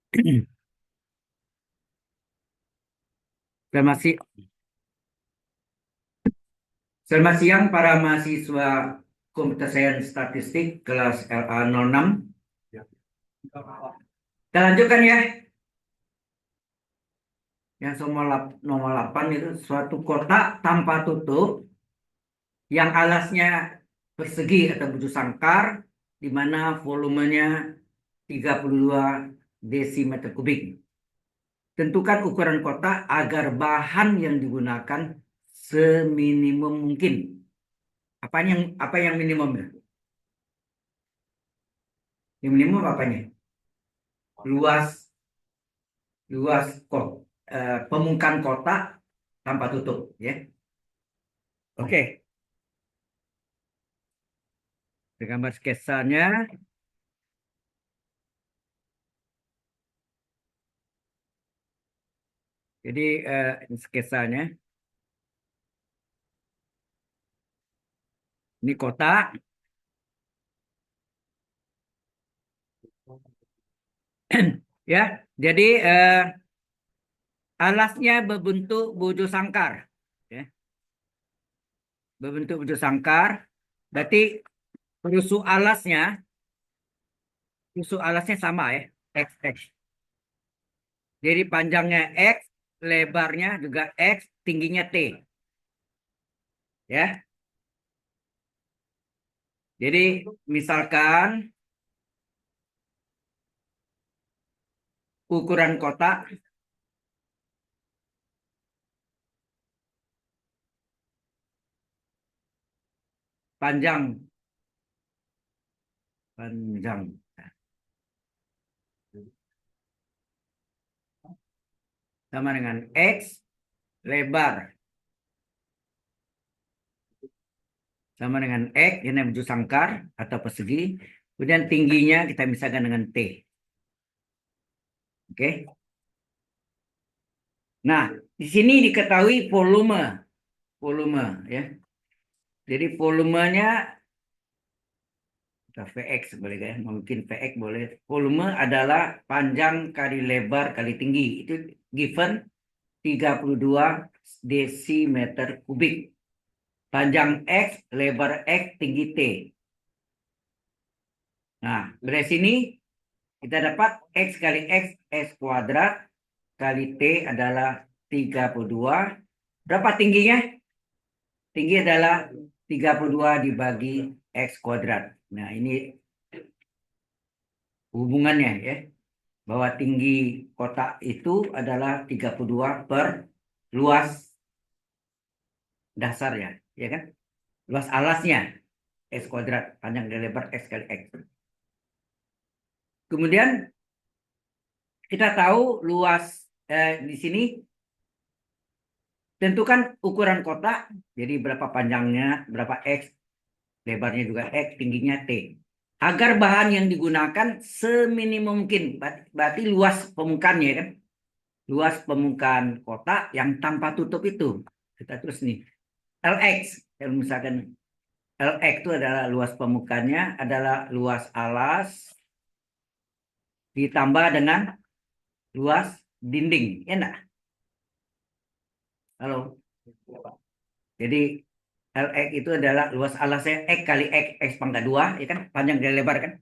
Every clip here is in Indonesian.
Selamat siang, selamat siang para mahasiswa Komputer Sains Statistik kelas LA06. Kita lanjutkan ya. Yang nomor 8 itu suatu kotak tanpa tutup yang alasnya persegi atau bujur sangkar di mana volumenya 32 desimeter kubik. Tentukan ukuran kotak agar bahan yang digunakan seminimum mungkin. Apa yang minimum ya? Yang minimum apanya? Luas luas kok pemungkan kotak tanpa tutup ya. Oke, gambar sketsanya. Jadi sketsanya ini kotak ya. Jadi alasnya berbentuk bujur sangkar ya. Berbentuk bujur sangkar. Berarti rusuk alasnya sama ya. X X. Jadi panjangnya X, lebarnya juga X, tingginya T ya. Jadi misalkan ukuran kotak panjang panjang sama dengan X, lebar sama dengan X, ini bujur sangkar atau persegi. Kemudian tingginya kita misalkan dengan T. Oke. Nah, di sini diketahui volume ya. Jadi volumenya Vx boleh ya, mungkin Vx boleh. Volume adalah panjang kali lebar kali tinggi. Itu given 32 desimeter kubik. Panjang X, lebar X, tinggi T. Nah, dari sini kita dapat X kali X, X kuadrat, kali T adalah 32. Berapa tingginya? Tinggi adalah 32 dibagi X kuadrat. Nah, ini hubungannya ya. Bahwa tinggi kotak itu adalah 32 per luas dasarnya. Ya kan? Luas alasnya. X kuadrat. Panjang dan lebar X kali X. Kemudian kita tahu luas di sini tentukan ukuran kotak, jadi berapa panjangnya, berapa X, lebarnya juga X, tingginya T. Agar bahan yang digunakan seminimum mungkin, berarti luas pemungkannya kan, luas pemungkan kotak yang tanpa tutup itu. Kita terus nih, LX, kalau misalkan LX itu adalah luas pemungkannya, adalah luas alas ditambah dengan luas dinding, ya enggak? Halo. Jadi LX itu adalah luas alasnya X kali X, X pangkat 2, ya kan? Panjang dan lebar kan?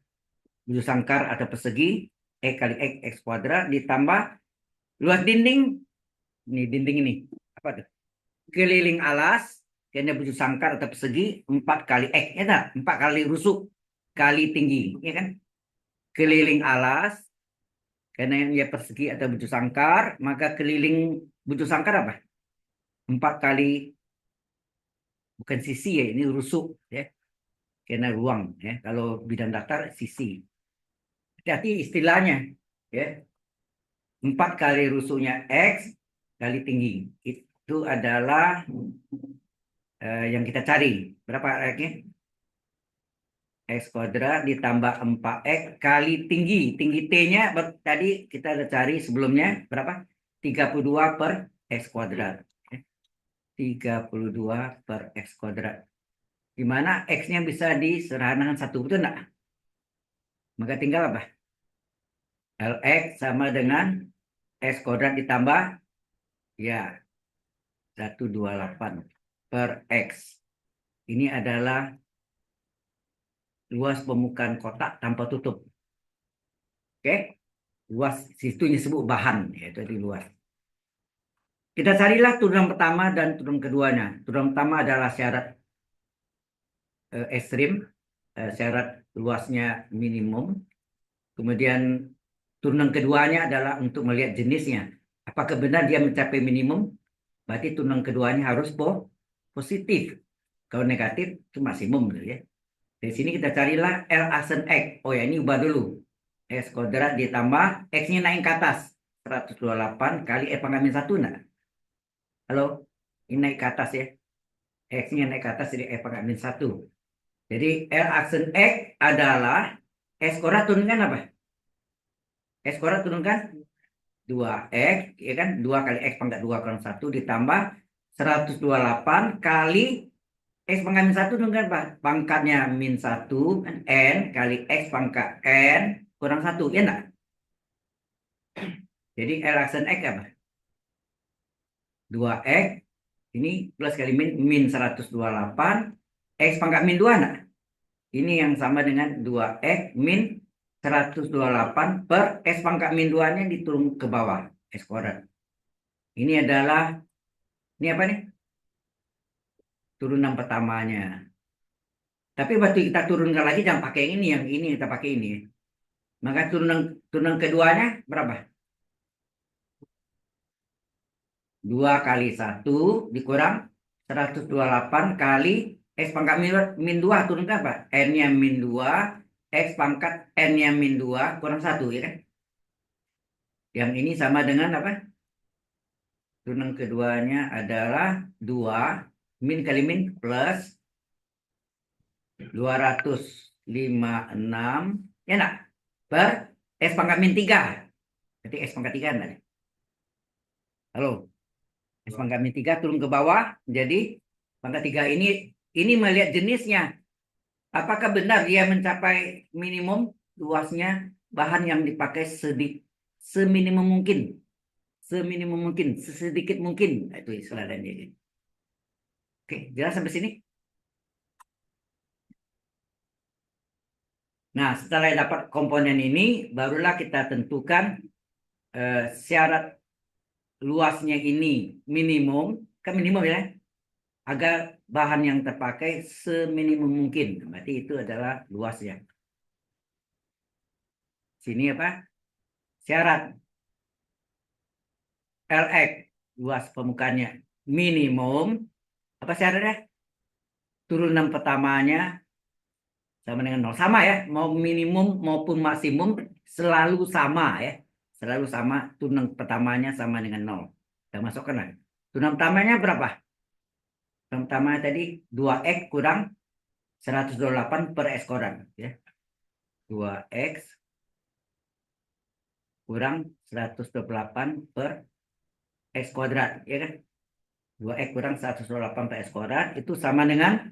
Bujur sangkar atau persegi, X kali X, X kuadrat, ditambah luas dinding, ini dinding ini, apa tuh? Keliling alas, karena bujur sangkar atau persegi, 4 kali X, ya tak? 4 kali rusuk, kali tinggi, ya kan? Keliling alas, karena yang persegi atau bujur sangkar, maka keliling bujur sangkar apa? 4 kali, bukan sisi ya, ini rusuk, ya. Karena ruang ya, kalau bidang datar sisi, hati-hati istilahnya ya. 4 kali rusuknya X kali tinggi itu adalah yang kita cari berapa X-nya, X kuadrat ditambah 4X kali tinggi T-nya tadi kita udah cari sebelumnya berapa, 32 per X kuadrat, 32 per X kuadrat, dimana X-nya bisa disederhanakan satu, betul enggak? Maka tinggal apa, Lx sama dengan X kuadrat ditambah, ya, 128 per X. Ini adalah luas permukaan kotak tanpa tutup. Oke? Luas, situ disebut bahan, yaitu di luas. Kita carilah turunan pertama dan turunan keduanya. Turunan pertama adalah syarat ekstrim, syarat luasnya minimum. Kemudian turunan keduanya adalah untuk melihat jenisnya. Apakah benar dia mencapai minimum? Berarti turunan keduanya harus positif. Kalau negatif itu maksimum, gitu ya. Dari sini kita carilah L aksen X. Oh ya, ini ubah dulu. X kuadrat ditambah X-nya naik ke atas. 128 kali E pangkat min 1. Nah. Halo? Ini naik ke atas ya. X-nya naik ke atas jadi E pangkat min 1. Jadi L aksen X adalah X kuadrat turunkan apa? X kuadrat turunkan 2X, ya kan? 2 kali X pangkat 2 kurang 1 ditambah 128 kali X pangkat min 1 turunkan apa? Pangkatnya min 1 kan? N kali X pangkat N kurang 1, ya enggak? Jadi L aksen X apa? 2X, ini plus kali min 128, X pangkat min 2 enggak? Ini yang sama dengan 2X min 128 per X pangkat min 2-nya diturun ke bawah, X kuadrat. Ini adalah, ini apa nih? Turunan pertamanya. Tapi waktu kita turunkan lagi jangan pakai yang ini kita pakai ini. Maka turunan keduanya berapa? 2 kali 1 dikurang 128 kali X pangkat min 2 turun ke apa? N-nya min 2, X pangkat N-nya min 2 kurang 1, ya kan? Yang ini sama dengan apa? Turunan keduanya adalah 2 min kali min plus 256, ya enggak? Per X pangkat min 3. Berarti X pangkat 3 enggak? Halo? X pangkat min 3 turun ke bawah jadi pangkat 3 ini melihat jenisnya. Apakah benar dia mencapai minimum luasnya bahan yang dipakai seminimum mungkin, seminimum mungkin, sesedikit mungkin. Nah, itu istilah dan ini. Oke, jelas sampai sini. Nah, setelah dapat komponen ini, barulah kita tentukan syarat luasnya ini minimum, kan minimum ya, agar bahan yang terpakai seminimum mungkin. Berarti itu adalah luasnya. Sini apa? Syarat Lx, luas permukaannya minimum. Apa syaratnya? Turunan pertamanya sama dengan nol. Sama ya, mau minimum maupun maksimum selalu sama ya. Selalu sama, turunan pertamanya sama dengan nol. Kita masukkan lagi. Turunan pertamanya berapa? Turunan pertamanya tadi 2X kurang 128 per X kuadrat ya. 2X kurang 128 per X kuadrat, ya kan? 2X kurang 128 per X kuadrat itu sama dengan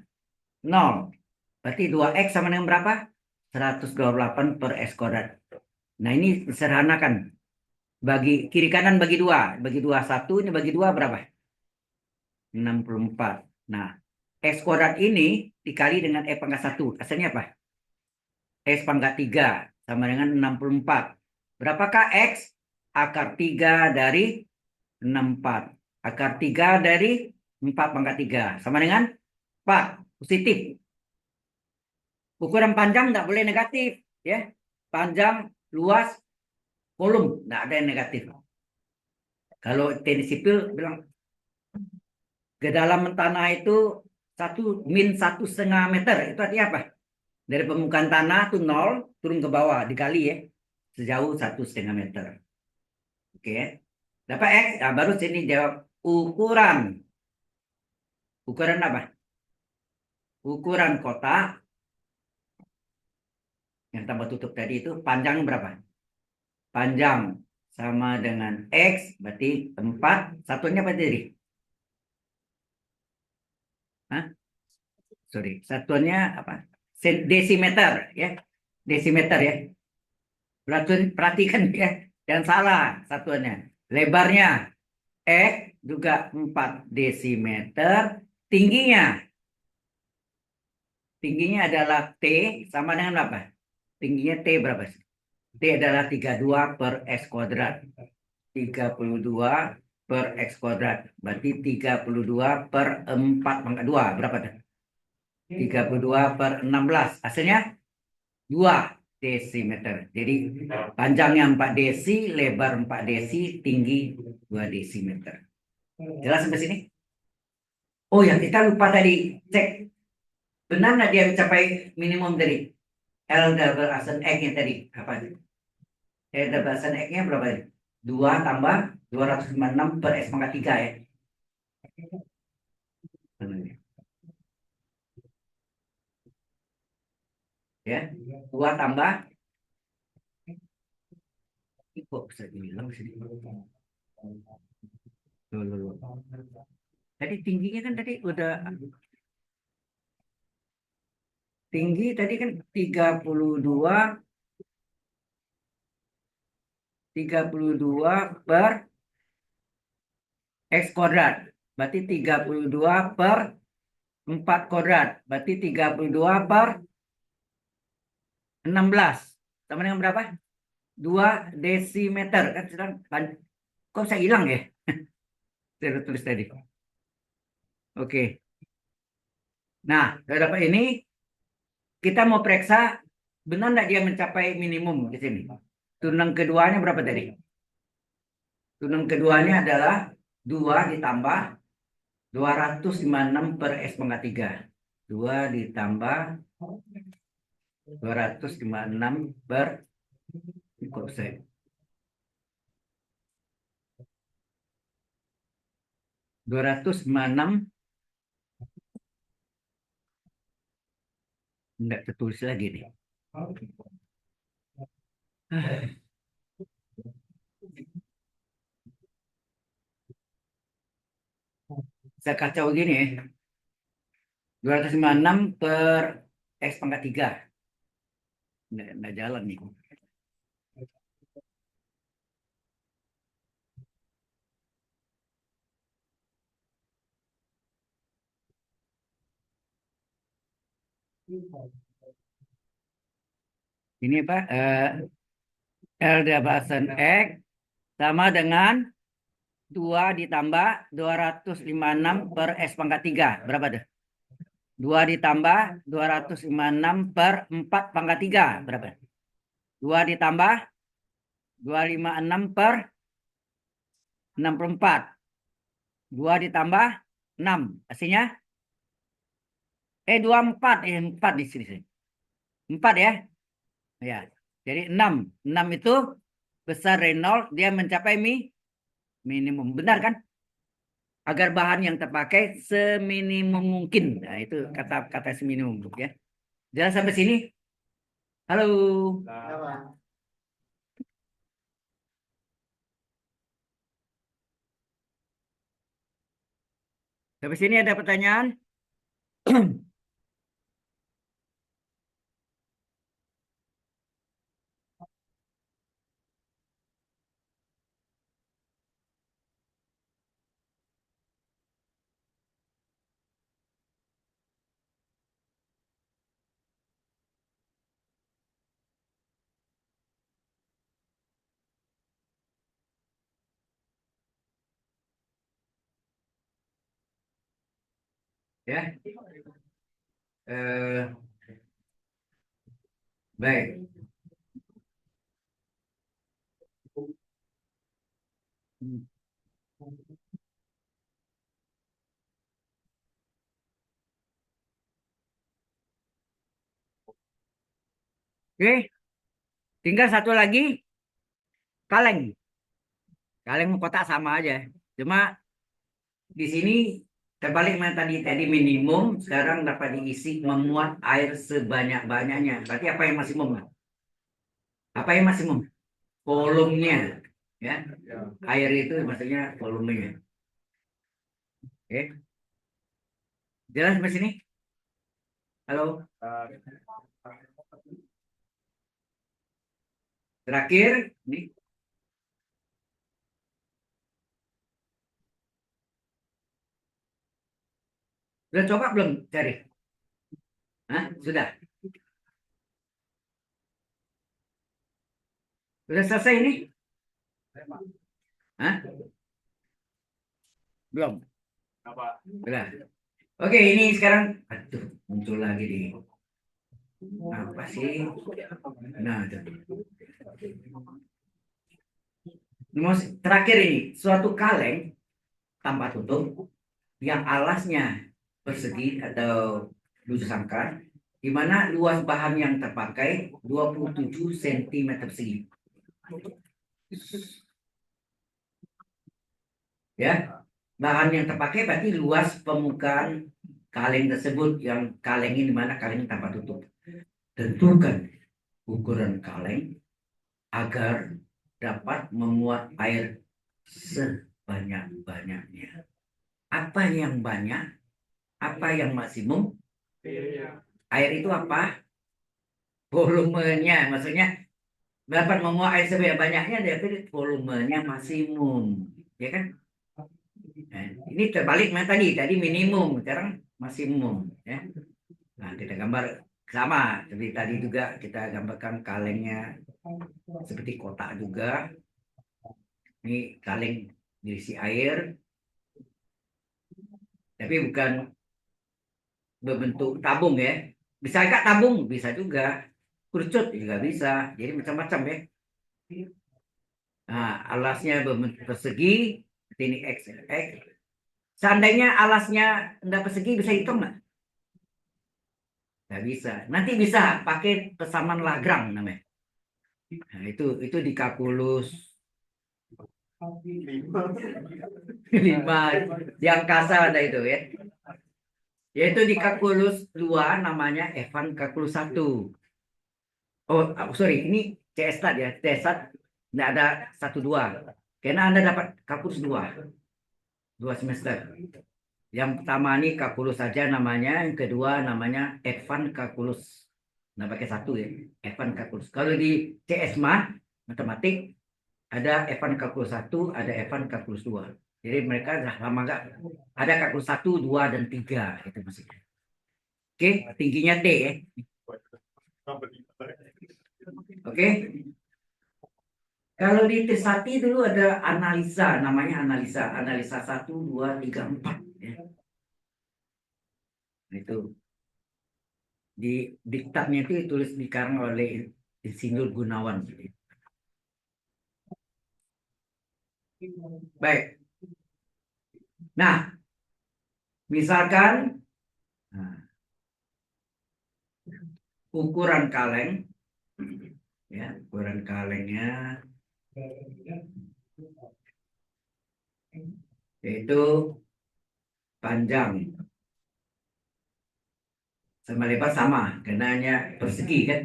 0. Berarti 2X sama dengan berapa? 128 per X kuadrat. Nah, ini disederhanakan. Bagi kiri kanan bagi 2. Bagi 2 1, ini bagi 2 berapa? 64. Nah, X kuadrat ini dikali dengan E pangkat 1. Hasilnya apa? X pangkat 3 sama dengan 64. Berapakah X? Akar 3 dari 64. Akar 3 dari 4 pangkat 3. Sama dengan 4. Positif. Ukuran panjang tidak boleh negatif. Ya, panjang, luas, volume. Tidak ada yang negatif. Kalau teknik sipil bilang kedalaman tanah itu min 1,5 meter. Itu artinya apa? Dari permukaan tanah itu 0 turun ke bawah dikali ya sejauh 1,5 meter. Oke, dapat X. Nah, baru sini jawab ukuran. Ukuran apa? Ukuran kotak yang tambah tutup tadi itu panjang berapa? Panjang sama dengan X berarti 4. Satunya apa tadi? Hah? Sorry, satuannya apa? Desimeter ya. Desimeter ya. Perhatikan ya, jangan salah satuannya. Lebarnya X juga 4 desimeter, tingginya tingginya adalah T sama dengan apa? Tingginya T berapa sih? T adalah 32 per X kuadrat. 32 per X kuadrat. Berarti 32 per 4 pangkat 2. Berapa tuh? 32 per 16. Hasilnya 2 desimeter. Jadi panjangnya 4 desi, lebar 4 desi, tinggi 2 desimeter. Jelas sampai sini? Oh ya, kita lupa tadi cek. Benar nggak dia mencapai minimum tadi? L double asen X-nya tadi. Apa? L double asen X-nya berapa? 2 tambah 256 per S pangkat 3 ya. Ya, 2 tambah. Kok bisa dibilang sih? Loh, loh, loh. Tadi tingginya kan tadi udah tinggi tadi kan 32 per X kuadrat. Berarti 32 per 4 kuadrat. Berarti 32 per 16. Sama dengan berapa? 2 desimeter. Kan sedang, kok saya hilang ya? Saya tulis tadi. Oke. Nah, sudah dapat ini. Kita mau periksa benar nggak dia mencapai minimum di sini. Tunang keduanya berapa tadi? Tunang keduanya adalah 2 ditambah 256 per S pangkat 3. 2 ditambah 256 per, kok saya 256, enggak tertulis lagi nih. Saya kacau gini ya. 256 per X pangkat 3. Enggak jalan nih. Ini apa? L diabasan X sama dengan 2 ditambah 256 per S pangkat 3. Berapa tuh? 2 ditambah 256 per 4 pangkat 3. Berapa? 2 ditambah 256 per 64. 2 ditambah 6. Hasilnya? 24. 4 di sini. 4 ya? Ya. Jadi 6. 6 itu besar dari 0. Dia mencapai minimum. Benar kan? Agar bahan yang terpakai seminimum mungkin. Nah, itu kata seminimum. Ya. Jalan sampai sini. Halo. Sampai sini ada pertanyaan? Ya. Eh, baik. Oke, tinggal satu lagi, kaleng. Kaleng kotak sama aja. Cuma di sini terbalik mana tadi tadi minimum, sekarang dapat diisi memuat air sebanyak-banyaknya. Berarti apa yang maksimum? Apa yang maksimum? Volumenya, ya. Air itu maksudnya volumenya. Oke, jelas sampai sini? Halo. Terakhir, ini. Sudah coba belum cari? Hah? Sudah? Sudah selesai ini? Hah? Belum? Sudah. Oke, ini sekarang. Aduh, muncul lagi di. Apa sih? Nah, itu. Terakhir ini, suatu kaleng tanpa tutup yang alasnya persegi atau lucu sangkar, di mana luas bahan yang terpakai 27 cm persegi. Ya, bahan yang terpakai berarti luas permukaan kaleng tersebut, yang kaleng ini di mana kaleng tanpa tutup. Tentukan ukuran kaleng agar dapat memuat air sebanyak-banyaknya. Apa yang banyak? Apa yang maksimum? Air itu apa? Volumenya, maksudnya dapat memuat air sebanyak-banyaknya, tapi volumenya maksimum, ya kan? Nah, ini terbalik mana tadi minimum, sekarang maksimum, ya. Nah, kita gambar sama seperti tadi juga, kita gambarkan kalengnya seperti kotak juga. Ini kaleng berisi air, tapi bukan berbentuk tabung, ya. Bisa enggak tabung? Bisa juga. Kerucut juga bisa. Jadi macam-macam, ya. Nah, alasnya berbentuk persegi, ini X, X. Seandainya alasnya enggak persegi, bisa hitung nggak? Nggak bisa. Nanti bisa pakai pesaman Lagrange namanya. Nah, itu di kalkulus 5 di angkasa ada itu, ya. Yaitu di kalkulus 2 namanya Evan kalkulus 1. Oh, sorry, ini CS stat ya. CS stat nggak ada 1 2. Karena Anda dapat kalkulus 2 semester. Yang pertama ini kalkulus saja namanya, yang kedua namanya Evan kalkulus. Nah, pakai 1 ya. Evan kalkulus. Kalau di CS mah matematik ada Evan kalkulus 1, ada Evan kalkulus 2. Jadi mereka sama nggak ada kalkulus 1, 2, dan 3 itu maksudnya. Oke, tingginya T, ya. Oke. Kalau di Trisakti dulu ada analisa, namanya analisa 1, 2, 3, 4. Ya. Itu di diktatnya itu ditulis dikarang oleh Insinyur Gunawan. Baik. Nah, misalkan nah, ukuran kaleng, ya, ukuran kalengnya yaitu panjang sama lebar sama, karena hanya persegi kan,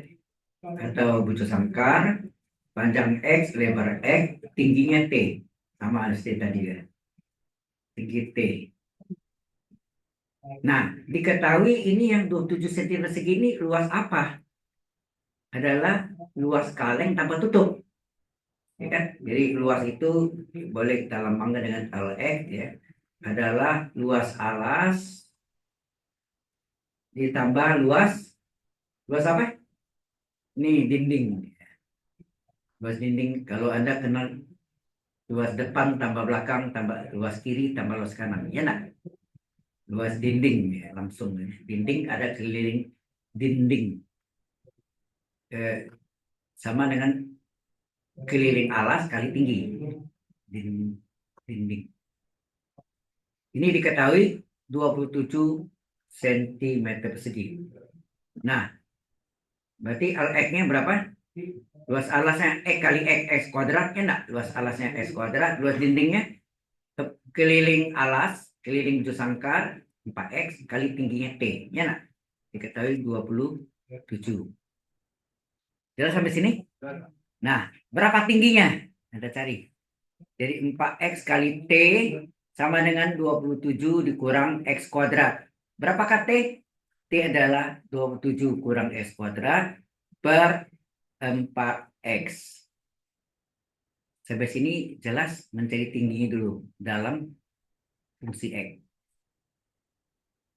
atau bucu sangkar, panjang X, lebar X, tingginya T, sama seperti tadi ya, tinggi T. Nah, diketahui ini yang 27 cm segini luas apa? Adalah luas kaleng tanpa tutup. Ya kan? Jadi luas itu boleh kita lambangkan dengan LX, ya. Adalah luas alas ditambah luas apa? Ini dinding. Luas dinding, kalau Anda kenal luas depan tambah belakang tambah luas kiri tambah luas kanan, ya nak? Luas dinding, ya, langsung dinding ada keliling dinding, eh, sama dengan keliling alas kali tinggi dinding. Ini diketahui 27 cm persegi. Nah, berarti LX-nya berapa? Luas alasnya X kali X kuadrat, ya enggak? Luas alasnya X kuadrat, luas dindingnya keliling alas, keliling bujur sangkar 4X kali tingginya T, ya enggak? Diketahui 27. Jelas sampai sini? Nah, berapa tingginya? Anda cari. Jadi 4X kali T sama dengan 27 dikurang X kuadrat. Berapakah T? T adalah 27 kurang X kuadrat per 4X. Sampai sini jelas mencari tingginya dulu dalam fungsi X.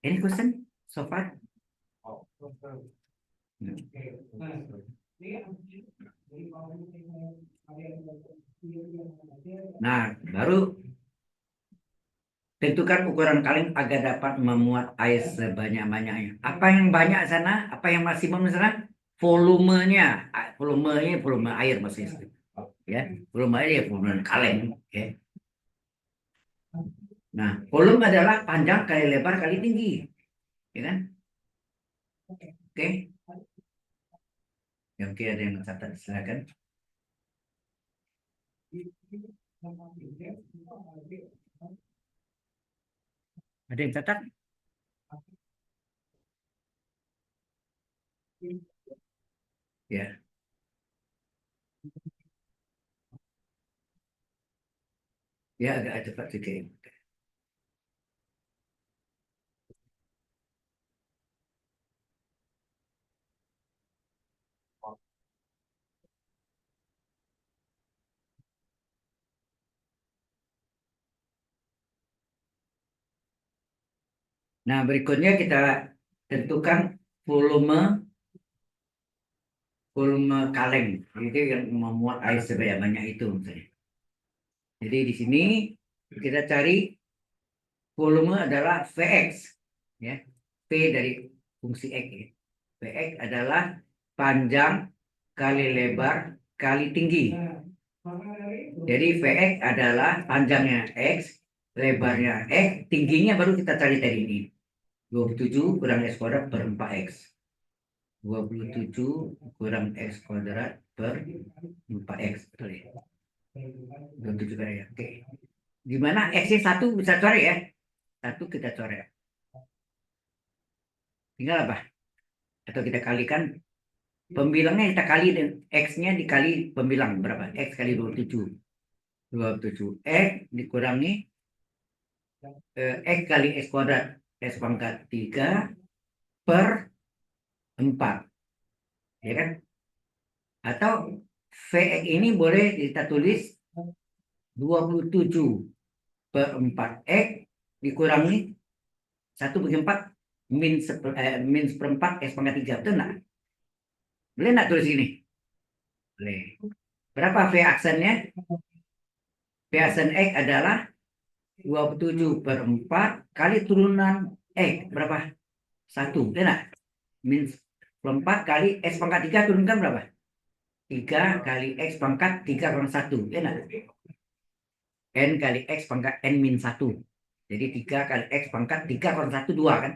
Any question so far? Nah, baru tentukan ukuran kaleng agar dapat memuat air sebanyak-banyaknya. Apa yang banyak sana? Apa yang maksimum sana? Volumenya. Volume air maksudnya. Ya, volume air ya volume kaleng. Ya. Nah, volume adalah panjang kali lebar kali tinggi. Ya kan? Oke. Ya, oke, ada yang catat, silakan. Ada yang catat? Ya, ya agak cepat sedikit. Nah, berikutnya kita tentukan volume volume kaleng. Itu yang memuat air sebanyak-banyak itu misalnya. Jadi di sini kita cari volume adalah Vx, ya. V dari fungsi X, ya. Vx adalah panjang kali lebar kali tinggi. Jadi Vx adalah panjangnya X, lebarnya X, tingginya baru kita cari tadi ini. 27 kurang X kuadrat per 4X. 27 kurang X kuadrat per 4X. Betul ya? 27 kali ya. Oke. Gimana X-nya 1 bisa coret ya? 1 kita coret. Tinggal apa? Atau kita kalikan pembilangnya, kita kali dan X-nya dikali pembilang berapa? X kali 27. 27 X dikurangi X kali X kuadrat X pangkat 3 per 4, ya kan? Atau Vx ini boleh kita tulis 27 per 4X dikurangi 1/4 min seperempat X pangkat 3. Betul nggak? Boleh nggak tulis ini? Boleh. Berapa V aksennya? V aksen X adalah 27 per 4 kali turunan X. Berapa? 1. Betul nggak? Min seperempat kali X pangkat 3 turunkan berapa? 3 kali X pangkat 3 kurang 1. Ya nggak? N kali X pangkat N min 1. Jadi 3 kali X pangkat 3 kurang 1, 2 kan?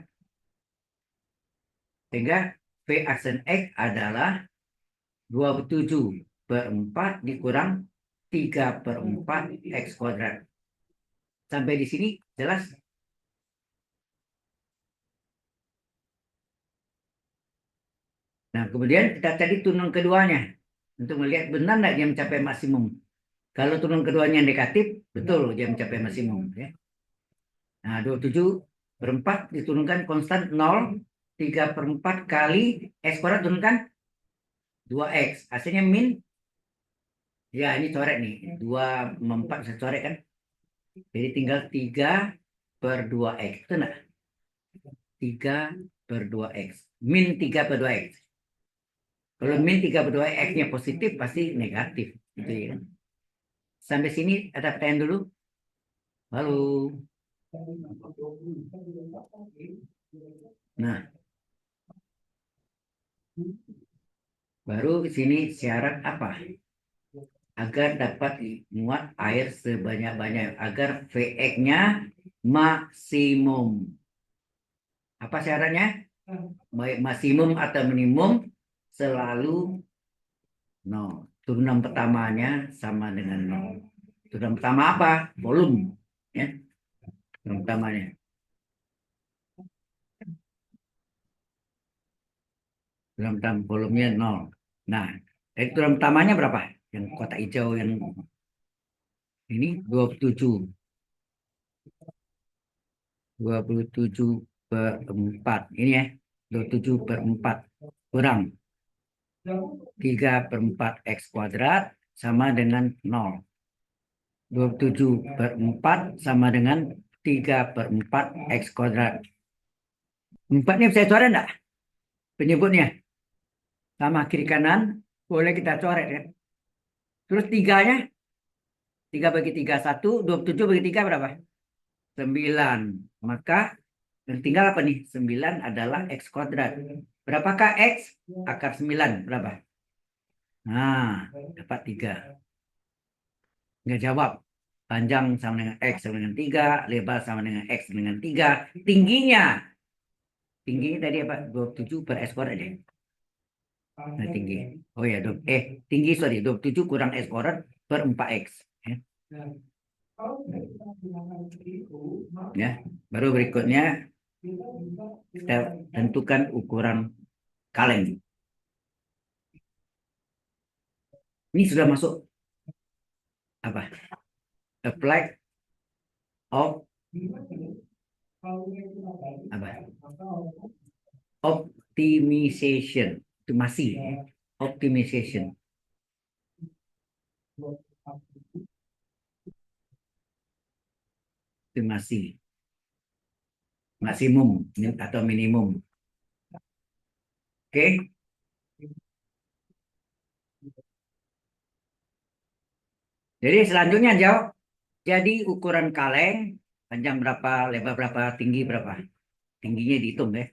Sehingga V aksen X adalah 27 per 4 dikurang 3 per 4 X kuadrat. Sampai di sini jelas? Nah, kemudian kita cari turun keduanya untuk melihat benar nggak dia mencapai maksimum. Kalau turun keduanya negatif, betul dia mencapai maksimum. Ya. Nah, 27 per 4 diturunkan konstan 0, 3 per 4 kali X kuadrat turunkan 2X. Hasilnya min, ya ini coret nih, 2 4 bisa coret kan. Jadi tinggal 3 per 2X. Itu enggak? 3 per 2X. Min 3 per 2X. Kalau min 3 per 2 X-nya positif, pasti negatif. Gitu ya. Sampai sini ada pertanyaan dulu? Halo. Nah, baru di sini syarat apa? Agar dapat muat air sebanyak-banyak. Agar Vx-nya maksimum. Apa syaratnya? Baik maksimum atau minimum selalu 0. Turunan pertamanya sama dengan 0. Turunan pertama apa? Volume. Ya. Turunan pertamanya. Turunan pertama volumenya 0. Nah, dari turunan pertamanya berapa? Yang kotak hijau yang ini 27. 27 per 4. Ini ya. 27 per 4. Kurang 3 per 4 X kuadrat sama dengan 0. 27/4 sama dengan 3/4 X kuadrat. 4 ini bisa coret enggak? Penyebutnya sama kiri kanan boleh kita coret ya. Terus tiganya, 3 bagi 3 1, 27 bagi 3 berapa? 9. Maka yang tinggal apa nih? 9 adalah X kuadrat. Berapakah X? Akar 9 berapa? Nah, dapat 3. Nggak jawab. Panjang sama dengan X sama dengan 3, lebar sama dengan X dengan 3. Tingginya. Tingginya tadi apa? 27 per X kuadrat deh. Nah, tinggi. Oh ya, tinggi sorry, 27 kurang X kuadrat per 4X. Ya. Ya, baru berikutnya kita tentukan ukuran kaleng. Ini sudah masuk apa? Apply of apa? Optimization. Optimasi. Optimization. Optimasi. Maksimum atau minimum. Oke. Jadi selanjutnya jawab. Jadi ukuran kaleng panjang berapa, lebar berapa, tinggi berapa? Tingginya dihitung ya.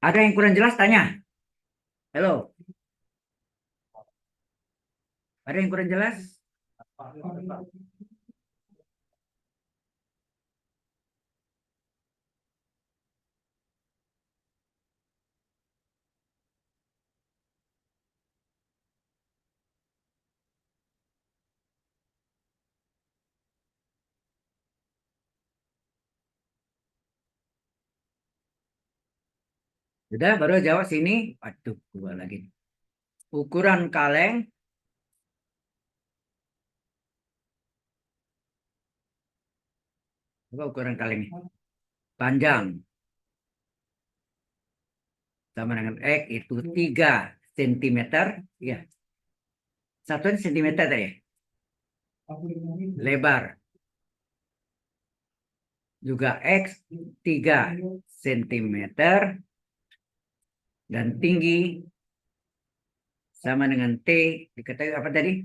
Ada yang kurang jelas tanya. Halo. Ada yang kurang jelas? Sudah, baru jawab sini. Waduh, gua lagi. Ukuran kaleng. Apa ukuran kaleng? Panjang. Sama dengan X itu 3 cm. Ya, satuan sentimeter tadi. Lebar. Juga X 3 cm. Dan tinggi sama dengan T. Diketahui apa tadi?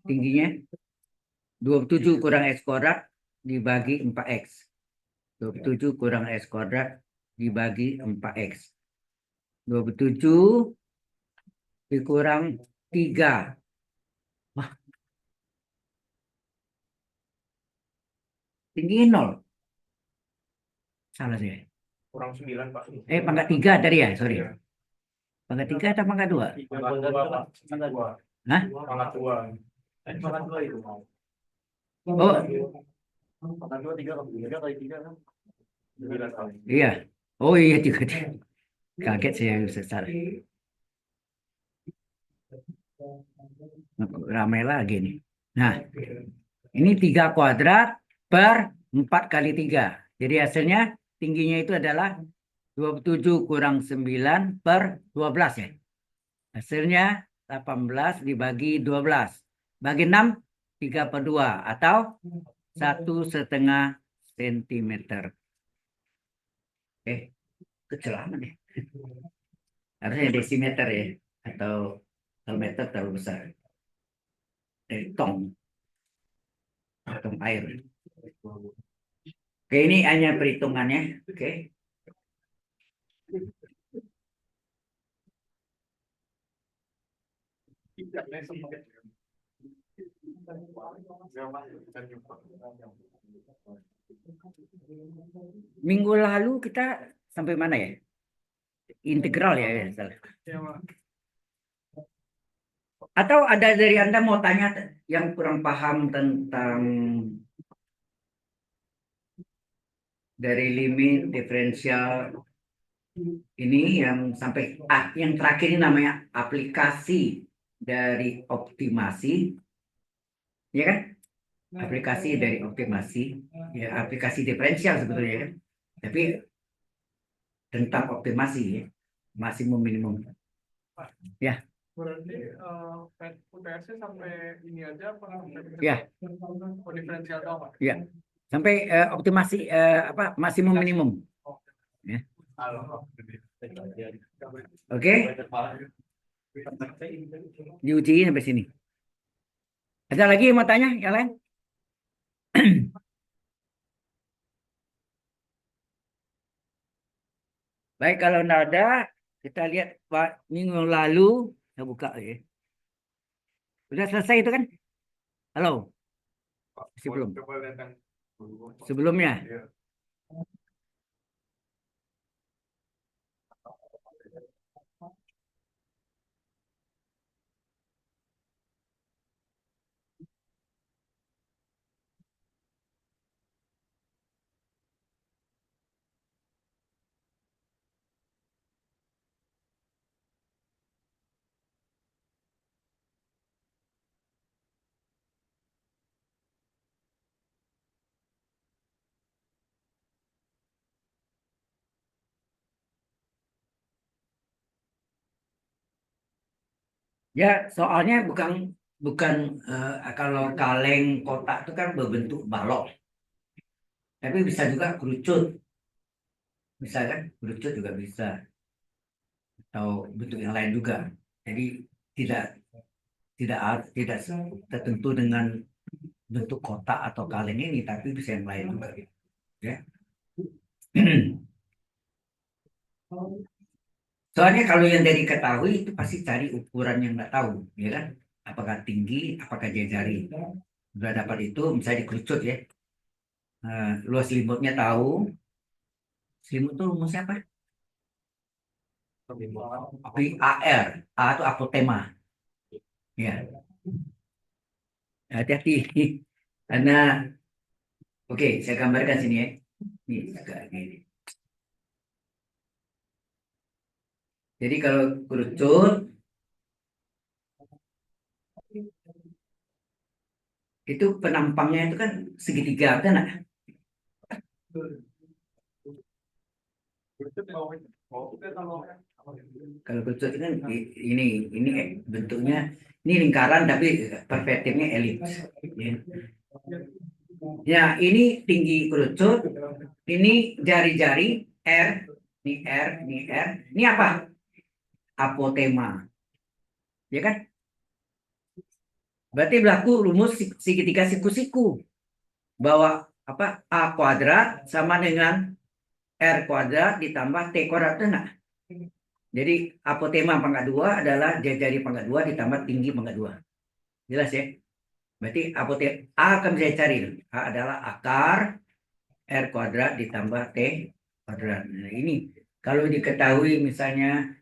Tingginya 27 kurang X kuadrat dibagi 4X. 27 kurang X kuadrat dibagi 4X. 27 dikurang 3. Wah, tinggi 0. Salah saya. Kurang 9, Pak. Pangkat 3 tadi ya, sorry. Iya. Pangkat 3 atau pangkat 2? Pangkat 2, Pak. Pangkat 2. Hah? Pangkat 2. Pangkat 2 itu. Oh, Pangkat 2, 3 kali 3 kan? 9 kali. iya. Oh iya, 3. Kaget saya salah. Ramai lagi nih. Nah, ini 3 kuadrat per 4 kali 3. Jadi hasilnya tingginya itu adalah 27 kurang 9 per 12 ya. Hasilnya 18 dibagi 12. Bagi 6, 3/2 atau 1,5 cm. Kecil amat ya. Harusnya desimeter ya. Atau meter terlalu besar. Tong. Tong air. Oke, ini hanya perhitungannya. Oke. Minggu lalu kita sampai mana ya? Integral ya. Atau ada dari Anda mau tanya yang kurang paham tentang dari limit diferensial ini yang sampai yang terakhir ini namanya aplikasi dari optimasi, ya kan? Aplikasi dari optimasi, ya aplikasi diferensial sebetulnya kan. Tapi tentang optimasi ya, maksimum minimum. Ya, Berarti UTS-nya sampai ini aja apa sampai Ya, diferensial doang, Pak? ya. Sampai optimasi apa maksimum minimum. Oh. Ya. Oke. Oke, diuji sampai sini. Ada lagi yang mau tanya yang lain? Baik, kalau tidak ada, kita lihat Pak minggu lalu, saya buka ya. Sudah selesai itu kan? Halo, masih belum? Coba lihat yang dulu. Sebelumnya. Iya. Ya, soalnya bukan bukan kalau kaleng kotak itu kan berbentuk balok, tapi bisa juga kerucut, bisa kan? Kerucut juga bisa, atau bentuk yang lain juga. Jadi tidak tidak tertentu dengan bentuk kotak atau kaleng ini, tapi bisa yang lain juga. Ya. Soalnya kalau yang dari ketahui itu pasti cari ukuran yang nggak tahu, ya kan? Apakah tinggi, apakah jari. Sudah dapat itu, misalnya dikerucut ya. Luas selimutnya tahu. Selimut itu rumusnya apa? PAR. A itu apotema. Ya, hati-hati. Karena, oke, saya gambarkan sini ya. Ini agak gini. Jadi kalau kerucut itu penampangnya itu kan segitiga kan? Kalau kerucut itu kan ini bentuknya ini lingkaran tapi perspektifnya elips. Ya. Ya, ini tinggi kerucut, ini jari-jari R, ini R, ini R. Ini apa? Apotema. Ya kan? Berarti berlaku rumus segitiga siku-siku bahwa apa A kuadrat sama dengan R kuadrat ditambah T kuadrat itu enggak? Jadi apotema pangkat 2 adalah jari pangkat 2 ditambah tinggi pangkat 2. Jelas ya? Berarti apotema A akan saya cari. A adalah akar R kuadrat ditambah T kuadrat. Nah, ini kalau diketahui misalnya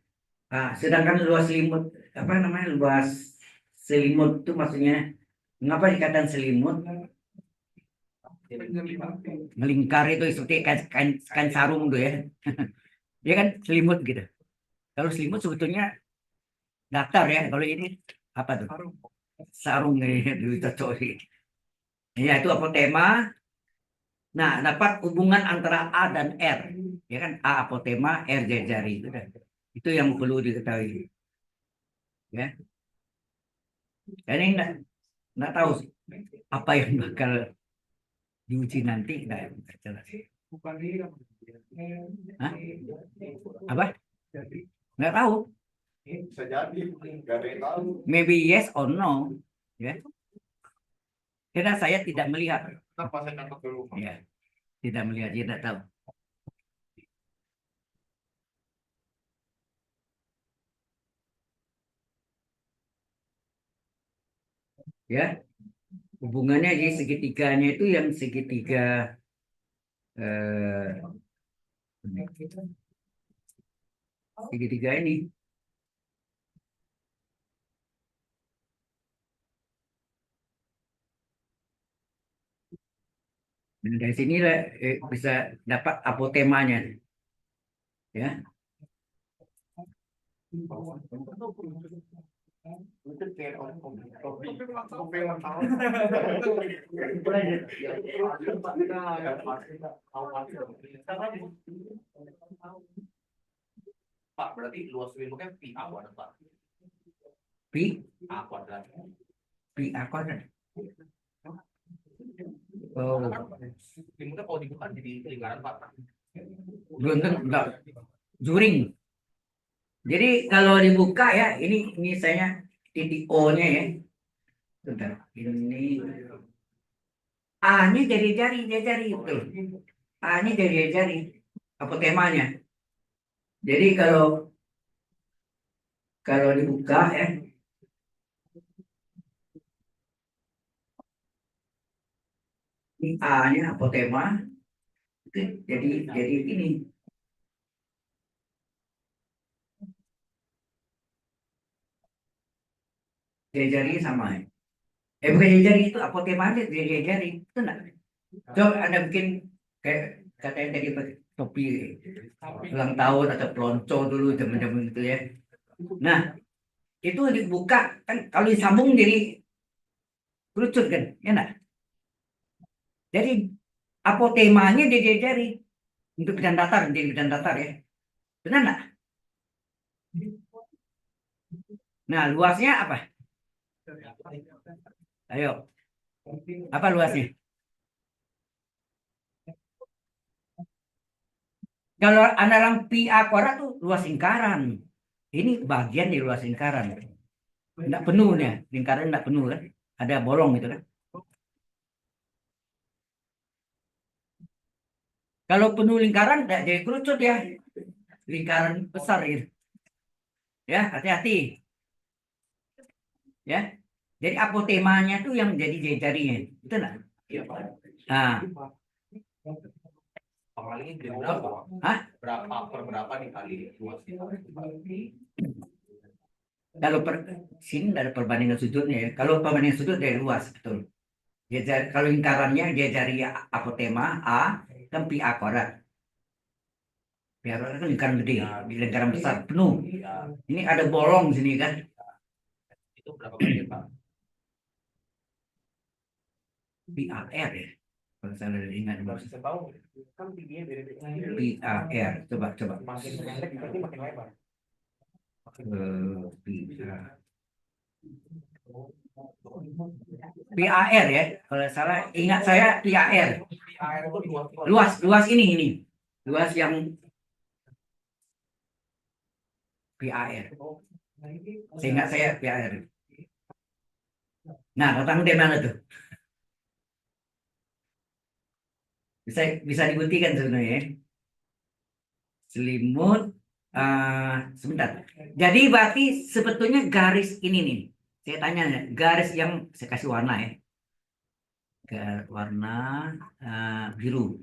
sedangkan luas selimut apa namanya luas selimut itu maksudnya mengapa dikatakan selimut? Melingkar itu seperti kan sarung tuh ya. Dia kan selimut gitu. Kalau selimut sebetulnya datar ya. Kalau ini apa tuh? Sarung ini dulu cocok sih. Ya itu apotema. Nah, dapat hubungan antara A dan R. Ya kan A apotema, R jari itu dah. Itu yang perlu diketahui. Ya. Dan ini enggak tahu sih apa yang bakal diuji nanti enggak jelas. Hah? Apa? Enggak tahu. Bisa jadi, nggak ada yang tahu. Maybe yes or no. Ya. Karena saya tidak melihat. Kenapa saya catat dulu? Ya, tidak melihat, dia tidak tahu. Ya, hubungannya di segitiganya itu yang segitiga eh, segitiga ini. Dan dari sini bisa dapat apotemanya. Ya, Mungkin kayak kopi yang tahu. Pak, berarti luas selimutnya pi apa, Pak? Pi A kuadrat. pi A kuadrat. Oh, Timurnya kalau dibuka jadi lingkaran Pak. belum tentu enggak. Juring. Jadi kalau dibuka ya, ini saya titik O-nya ya. Bentar. Ini A-nya jadi jari, betul. A-nya jadi jari. Apa temanya? Jadi kalau dibuka ya, ini A-nya apotema. Oke, jadi ini jari sama ya. Bukan jari itu apotema aja jari itu enggak. Coba Anda bikin kayak katanya tadi pakai topi ulang tahun atau pelonco dulu teman-teman itu ya. Nah, itu dibuka kan kalau disambung jadi kerucut kan, ya enggak? Jadi apotemanya dia jari untuk bidang datar, jadi bidang datar ya. Benar enggak? Nah, luasnya apa? Ayo, apa luasnya? Kalau dalam pi A kuadrat tuh luas lingkaran. Ini bagian dari luas lingkaran. Enggak penuhnya, lingkaran enggak penuh kan? Ada bolong gitu kan? Kalau penuh lingkaran enggak jadi kerucut ya. Lingkaran besar gitu. Ya, hati-hati ya. Jadi apotemanya tuh yang jadi jari-jarinya. Itu enggak? Iya Pak. Nah, Pengalihnya jadi berapa? hah? Berapa per berapa dikali luasnya? Kalau sini ada perbandingan sudutnya ya. Kalau perbandingan sudut dari luas, betul. Kalau lingkarannya dia jari apotema A kan pi A kuadrat. Pi A kuadrat kan lingkaran gede, lingkaran besar penuh. Ini ada bolong sini kan. Itu berapa bagian Pak? Pi A R ya. Kalau saya ingat Nggak bisa tahu. Kan tingginya beda-beda. pi A R. Coba. Makin pendek berarti makin lebar. Pi A. PAR ya, kalau salah ingat saya PAR. Air itu Luas ini. Luas yang PAR. Seingat saya PAR. Nah, datang dari mana tuh? Bisa dibuktikan sebenarnya ya. Selimut sebentar. Jadi berarti sebetulnya garis ini nih. Saya tanya ya, garis yang saya kasih warna ya. Warna biru.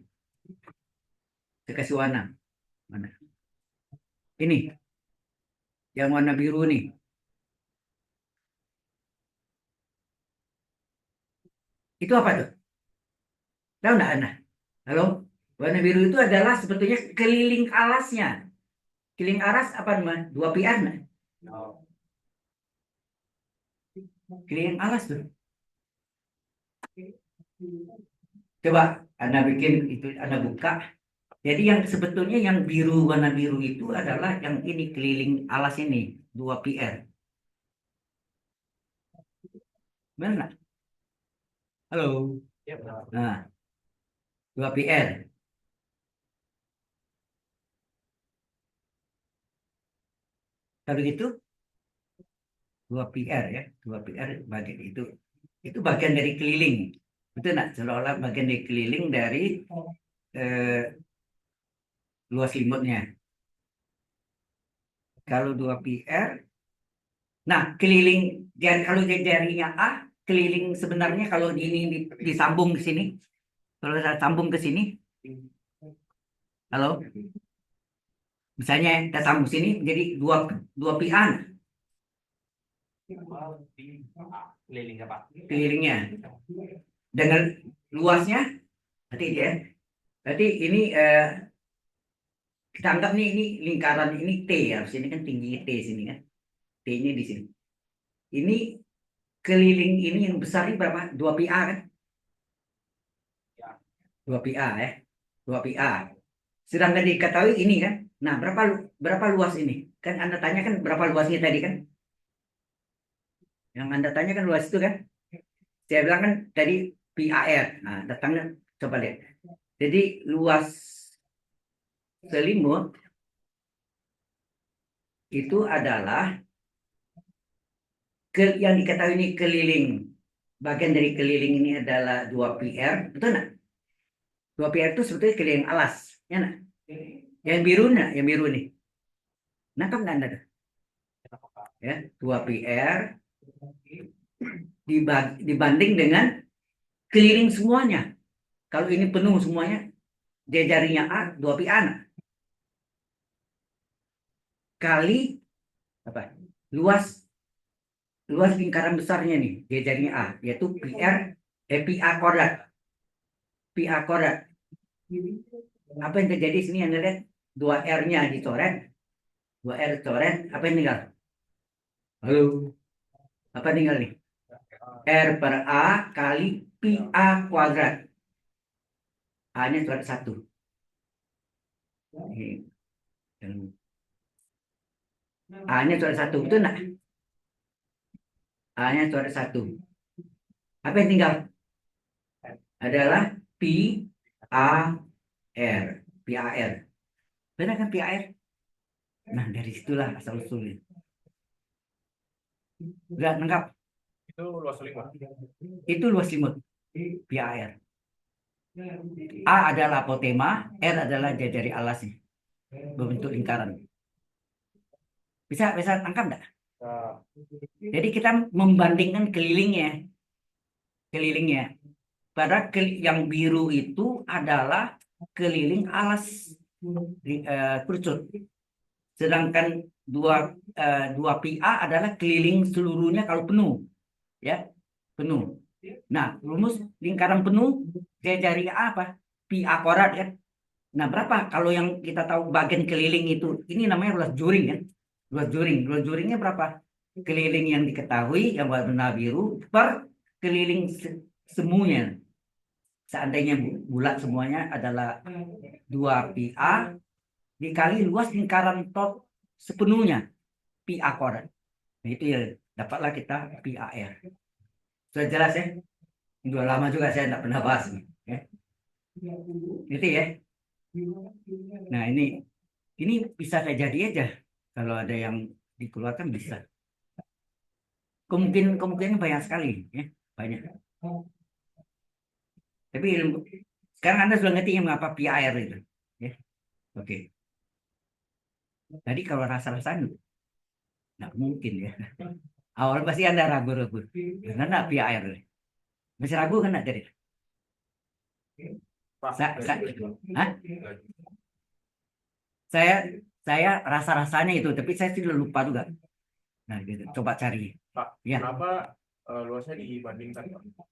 Saya kasih warna. Mana? Ini. Yang warna biru nih. Itu apa tuh? Tahu nggak Anda? Halo? Warna biru itu adalah sebetulnya keliling alasnya. Keliling alas apa namanya? 2 PR nggak? Keliling alas tuh. Coba Anda bikin itu, Anda buka. Jadi yang sebetulnya yang biru, warna biru itu adalah yang ini keliling alas ini. 2 PR. Benar nggak? Halo? Ya, benar. Nah, 2 PR. Kalau gitu 2 PR ya. 2 PR bagian itu. Itu bagian dari keliling. Betul nggak? Seolah-olah bagian dari keliling dari eh, luas limutnya. Kalau 2 PR, nah keliling kalau jarinya A, keliling sebenarnya kalau ini disambung ke sini, kalau saya sambung ke sini, halo, misalnya kita sambung sini jadi dua PR Kelilingnya Pak. kelilingnya dengan luasnya, berarti ini kita anggap nih ini lingkaran ini T ya, sini kan tinggi T sini kan, T-nya di sini. Ini keliling ini yang besar ini berapa? 2 PA kan? 2 PA ya. 2 PA. Sedangkan diketahui ini kan. Nah, berapa luas ini? Kan Anda tanya kan berapa luasnya tadi kan? Yang Anda tanya kan luas itu kan. Saya bilang kan tadi PAR. Nah, datangnya coba lihat. Jadi luas selimut itu adalah yang diketahui ini keliling. Bagian dari keliling ini adalah 2 PR, betul nggak? 2 PR itu sebetulnya keliling alas, ya nggak? Yang biru nggak? Yang biru nih. Nangkap nggak Anda? Ya, 2 PR dibanding dengan keliling semuanya. Kalau ini penuh semuanya, dia jarinya A, 2 PR kali apa? Luas luas lingkaran besarnya nih, dia jarinya A, yaitu PA kuadrat. PA kuadrat. Apa yang terjadi sini Anda lihat 2R-nya dicoret, 2R dicoret, apa yang tinggal? Halo, apa tinggal nih? R per A kali PA kuadrat. A-nya coret 1. A-nya coret 1, betul nggak? A-nya coret 1. Apa yang tinggal? Adalah PAR. PAR. Benar kan PAR? Nah, dari situlah asal usulnya. Udah lengkap. Itu luas selimut. Itu luas selimut. PAR. A adalah apotema, R adalah jari alasnya. Berbentuk lingkaran. Bisa tangkap enggak? Nah, Jadi kita membandingkan kelilingnya. Pada yang biru itu adalah keliling alas kerucut. Sedangkan 2 PA adalah keliling seluruhnya kalau penuh, ya penuh. Nah, rumus lingkaran penuh dia cari apa? PA kuadrat kan. Nah, berapa kalau yang kita tahu bagian keliling itu? Ini namanya luas juring kan? Luas juring. Luas juringnya berapa? Keliling yang diketahui yang warna biru per keliling semuanya. Seandainya bulat semuanya adalah 2 PA dikali luas lingkaran tot sepenuhnya PA kuadrat. Nah, itu ya dapatlah kita PAR. Sudah jelas ya? Udah lama juga saya tidak pernah bahas nih. Ya. Itu ya. Nah, ini bisa terjadi aja kalau ada yang dikeluarkan bisa. Kemungkinan banyak sekali ya, banyak. Tapi sekarang Anda sudah ngerti ya mengapa PIR itu. Ya. Oke. Tadi kalau rasa-rasanya nggak mungkin ya. Awal pasti Anda ragu-ragu. Karena PIR. Masih ragu kan nggak jadi? Pak, Hah? Saya saya rasa-rasanya itu, tapi saya sudah lupa juga. Nah, gitu. Coba cari. Pak, Ya, kenapa luasnya dibandingkan, Pak?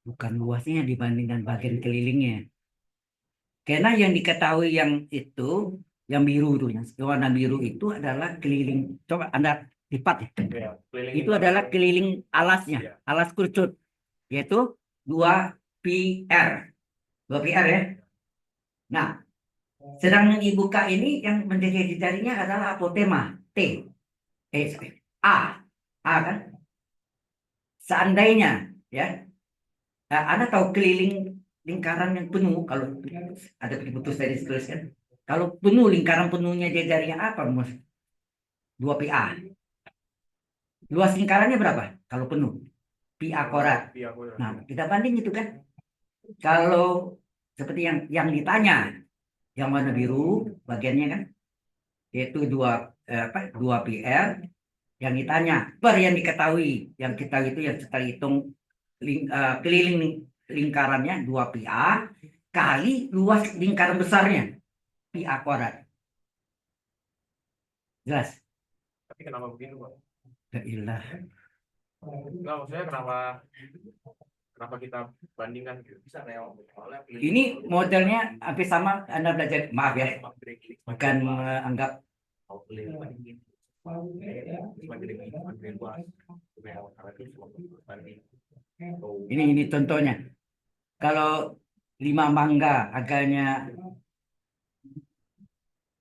bukan luasnya dibandingkan bagian kelilingnya. Karena yang diketahui yang itu, yang biru itu, yang warna biru itu adalah keliling. Coba Anda lipat ya. Ya, keliling Itu adalah keliling alasnya, Ya. alas kerucut, yaitu 2 PR. 2 PR ya. Nah, sedangkan ibu K ini yang menjadi jarinya adalah apotema T. A. A kan? Seandainya ya, nah, Anda tahu keliling lingkaran yang penuh kalau ada putus dari tulis kan? Kalau penuh lingkaran penuhnya dia jarinya apa, Mas? 2 PA. Luas lingkarannya berapa? Kalau penuh, PA kuadrat. Iya, boleh. Nah, kita banding itu kan. Kalau seperti yang ditanya, yang warna biru bagiannya kan, yaitu 2 PR yang ditanya per yang diketahui, yang kita itu yang kita hitung keliling lingkarannya 2 PA kali luas lingkaran besarnya PA kuadrat. Jelas? Tapi kenapa begitu, Pak? Ya ilah. Enggak, maksudnya kenapa kita bandingkan gitu? Bisa Ini modelnya hampir sama. Anda belajar, maaf ya, bukan anggap ini contohnya. Kalau 5 mangga harganya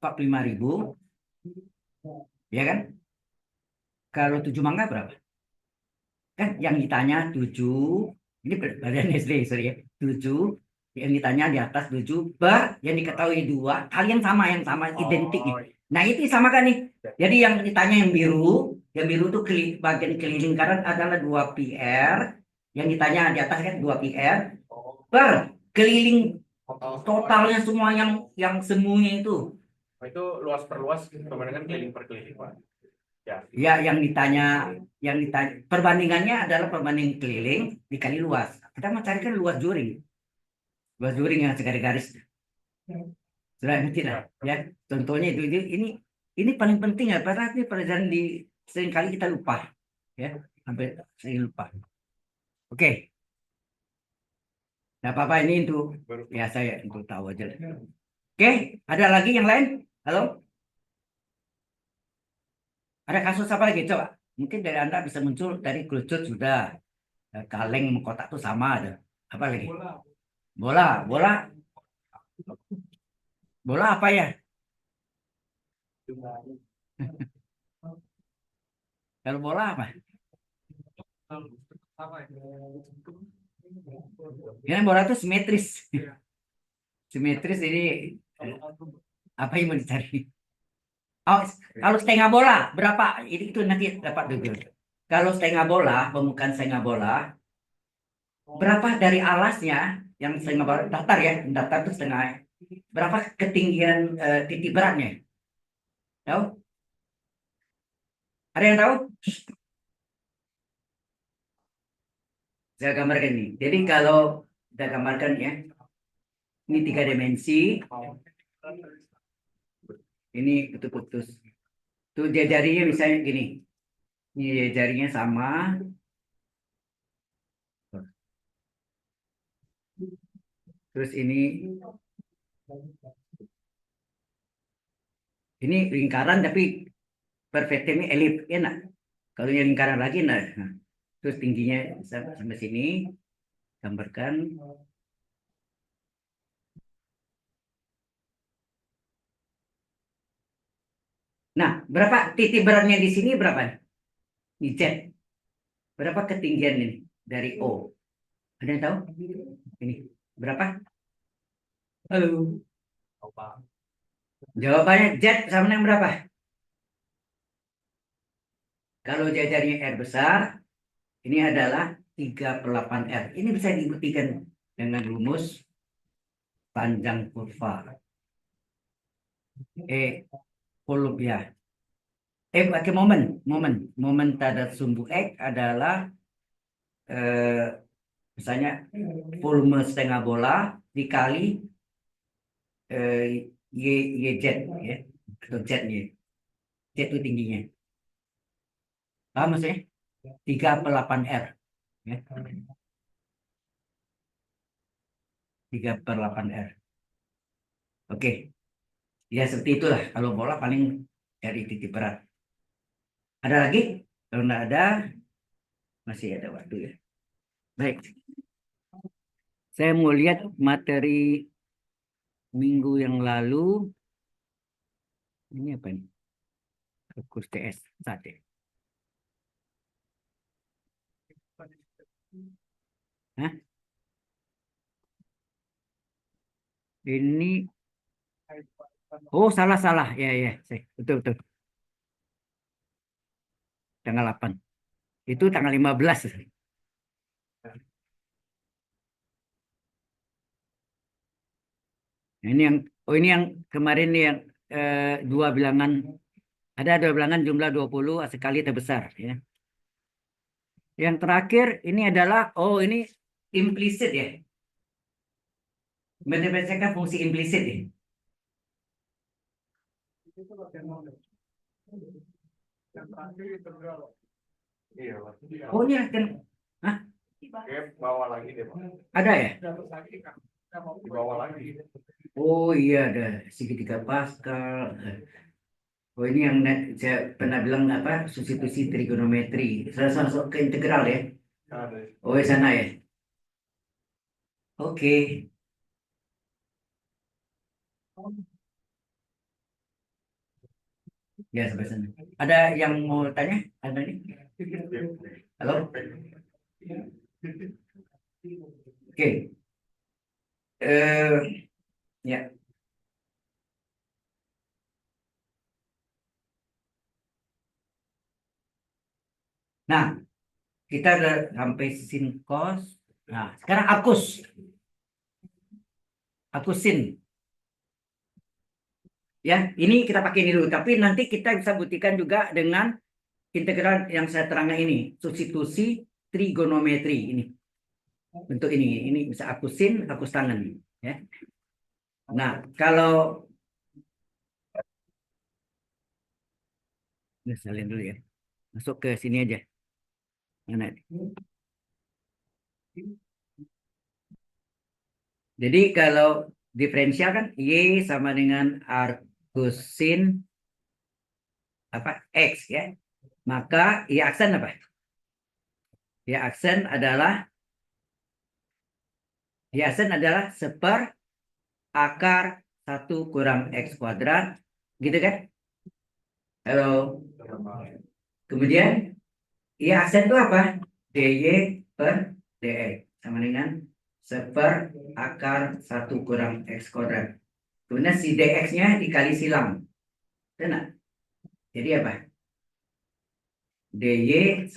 45.000, ya kan? Kalau 7 mangga berapa? Kan yang ditanya 7, ini badan SD, sorry ya, 7, yang ditanya di atas 7, yang diketahui 2, kalian yang sama, identik nih. Nah, itu sama kan nih. Jadi yang ditanya yang biru tuh bagian keliling kanan adalah 2 PR, yang ditanya di atas kan 2 PR, per keliling totalnya semua yang semuanya itu. Oh, itu luas per luas perbandingan keliling per keliling, Pak. Ya. Ya, yang ditanya perbandingannya adalah perbandingan keliling dikali luas. Kita mau cari kan luas juring yang segaris-garis. Sudah tidak, ya. Contohnya ini paling penting ya, karena ini pelajaran sering kali kita lupa, ya, sampai sering lupa. Oke, nah apa-apa ini untuk ya saya untuk tahu aja. Oke, ada lagi yang lain? Halo, ada kasus apa lagi? Coba, mungkin dari Anda bisa muncul dari kerucut sudah. Kaleng sama kotak tuh sama ada. Apa lagi? Bola, bola, bola apa ya? Kalau bola apa? Ini bola tuh simetris. Simetris ini apa yang mau dicari? Oh, kalau setengah bola berapa? Itu nanti dapat dulu. Kalau setengah bola, permukaan setengah bola, berapa dari alasnya yang setengah bola datar ya, datar itu setengah. Berapa ketinggian titik beratnya? Tahu? Ada yang tahu? Saya gambarkan ini. Jadi kalau kita gambarkan ya, ini 3 dimensi, ini putus-putus. Tuh dia jarinya misalnya gini, ini dia jarinya sama. Terus ini lingkaran tapi perfectnya elip, ya nak. Kalau yang lingkaran lagi, nah, terus tingginya sampai sini, gambarkan. Nah, berapa titik beratnya di sini berapa? Di Z. Berapa ketinggian ini dari O? Ada yang tahu? Ini berapa? Halo. Jawabannya Z sama dengan berapa? Kalau jajarnya R besar, ini adalah 3/8 R. Ini bisa dibuktikan dengan rumus panjang kurva. Volume ya. Pakai momen terhadap sumbu X adalah eh, misalnya volume setengah bola dikali eh, YZ ya, atau Z-nya. Z itu tingginya. Paham maksudnya? 3/8 R ya. 3/8 R. Oke. Ya seperti itulah. Kalau bola paling dari titik berat. Ada lagi? Kalau nggak ada, masih ada waktu ya. Baik. Saya mau lihat materi minggu yang lalu. Ini apa nih? Kurs TS 1. Hah? Ini, oh salah. Ya, ya. Betul, betul. Tanggal 8. Itu tanggal 15. Nah, ini yang kemarin nih yang dua bilangan. Ada dua bilangan jumlah 20 sekali terbesar. Ya. Yang terakhir ini adalah, oh ini implisit ya. Mendefinisikan fungsi implisit ya. Iya, Oh ini kan, hah? bawa lagi deh, Pak. Ada ya? Dibawa lagi. Oh iya ada segitiga Pascal. Oh ini yang saya pernah bilang apa substitusi trigonometri. Salah satu ke integral ya. Ada. Oh di sana ya. Oke. Ya sampai sana. Ada yang mau tanya? Ada nih? Halo? Oke. Ya. Nah, kita udah sampai sin cos. Nah, sekarang akusin. Ya, ini kita pakai ini dulu. Tapi nanti kita bisa buktikan juga dengan integral yang saya terangkan ini. Substitusi trigonometri ini. Bentuk ini bisa akusin, akus tangan. Ya. Nah, kalau salin dulu ya. Masuk ke sini aja. Mana? Jadi kalau diferensial kan Y sama dengan arcusin apa X ya. Maka Y aksen apa? Y aksen adalah seper akar 1 - X². Gitu kan? Halo. Kemudian Y aksen itu apa? DY per DX sama dengan seper akar 1 - X². Kemudian si DX-nya dikali silang. Benar? Jadi apa? DY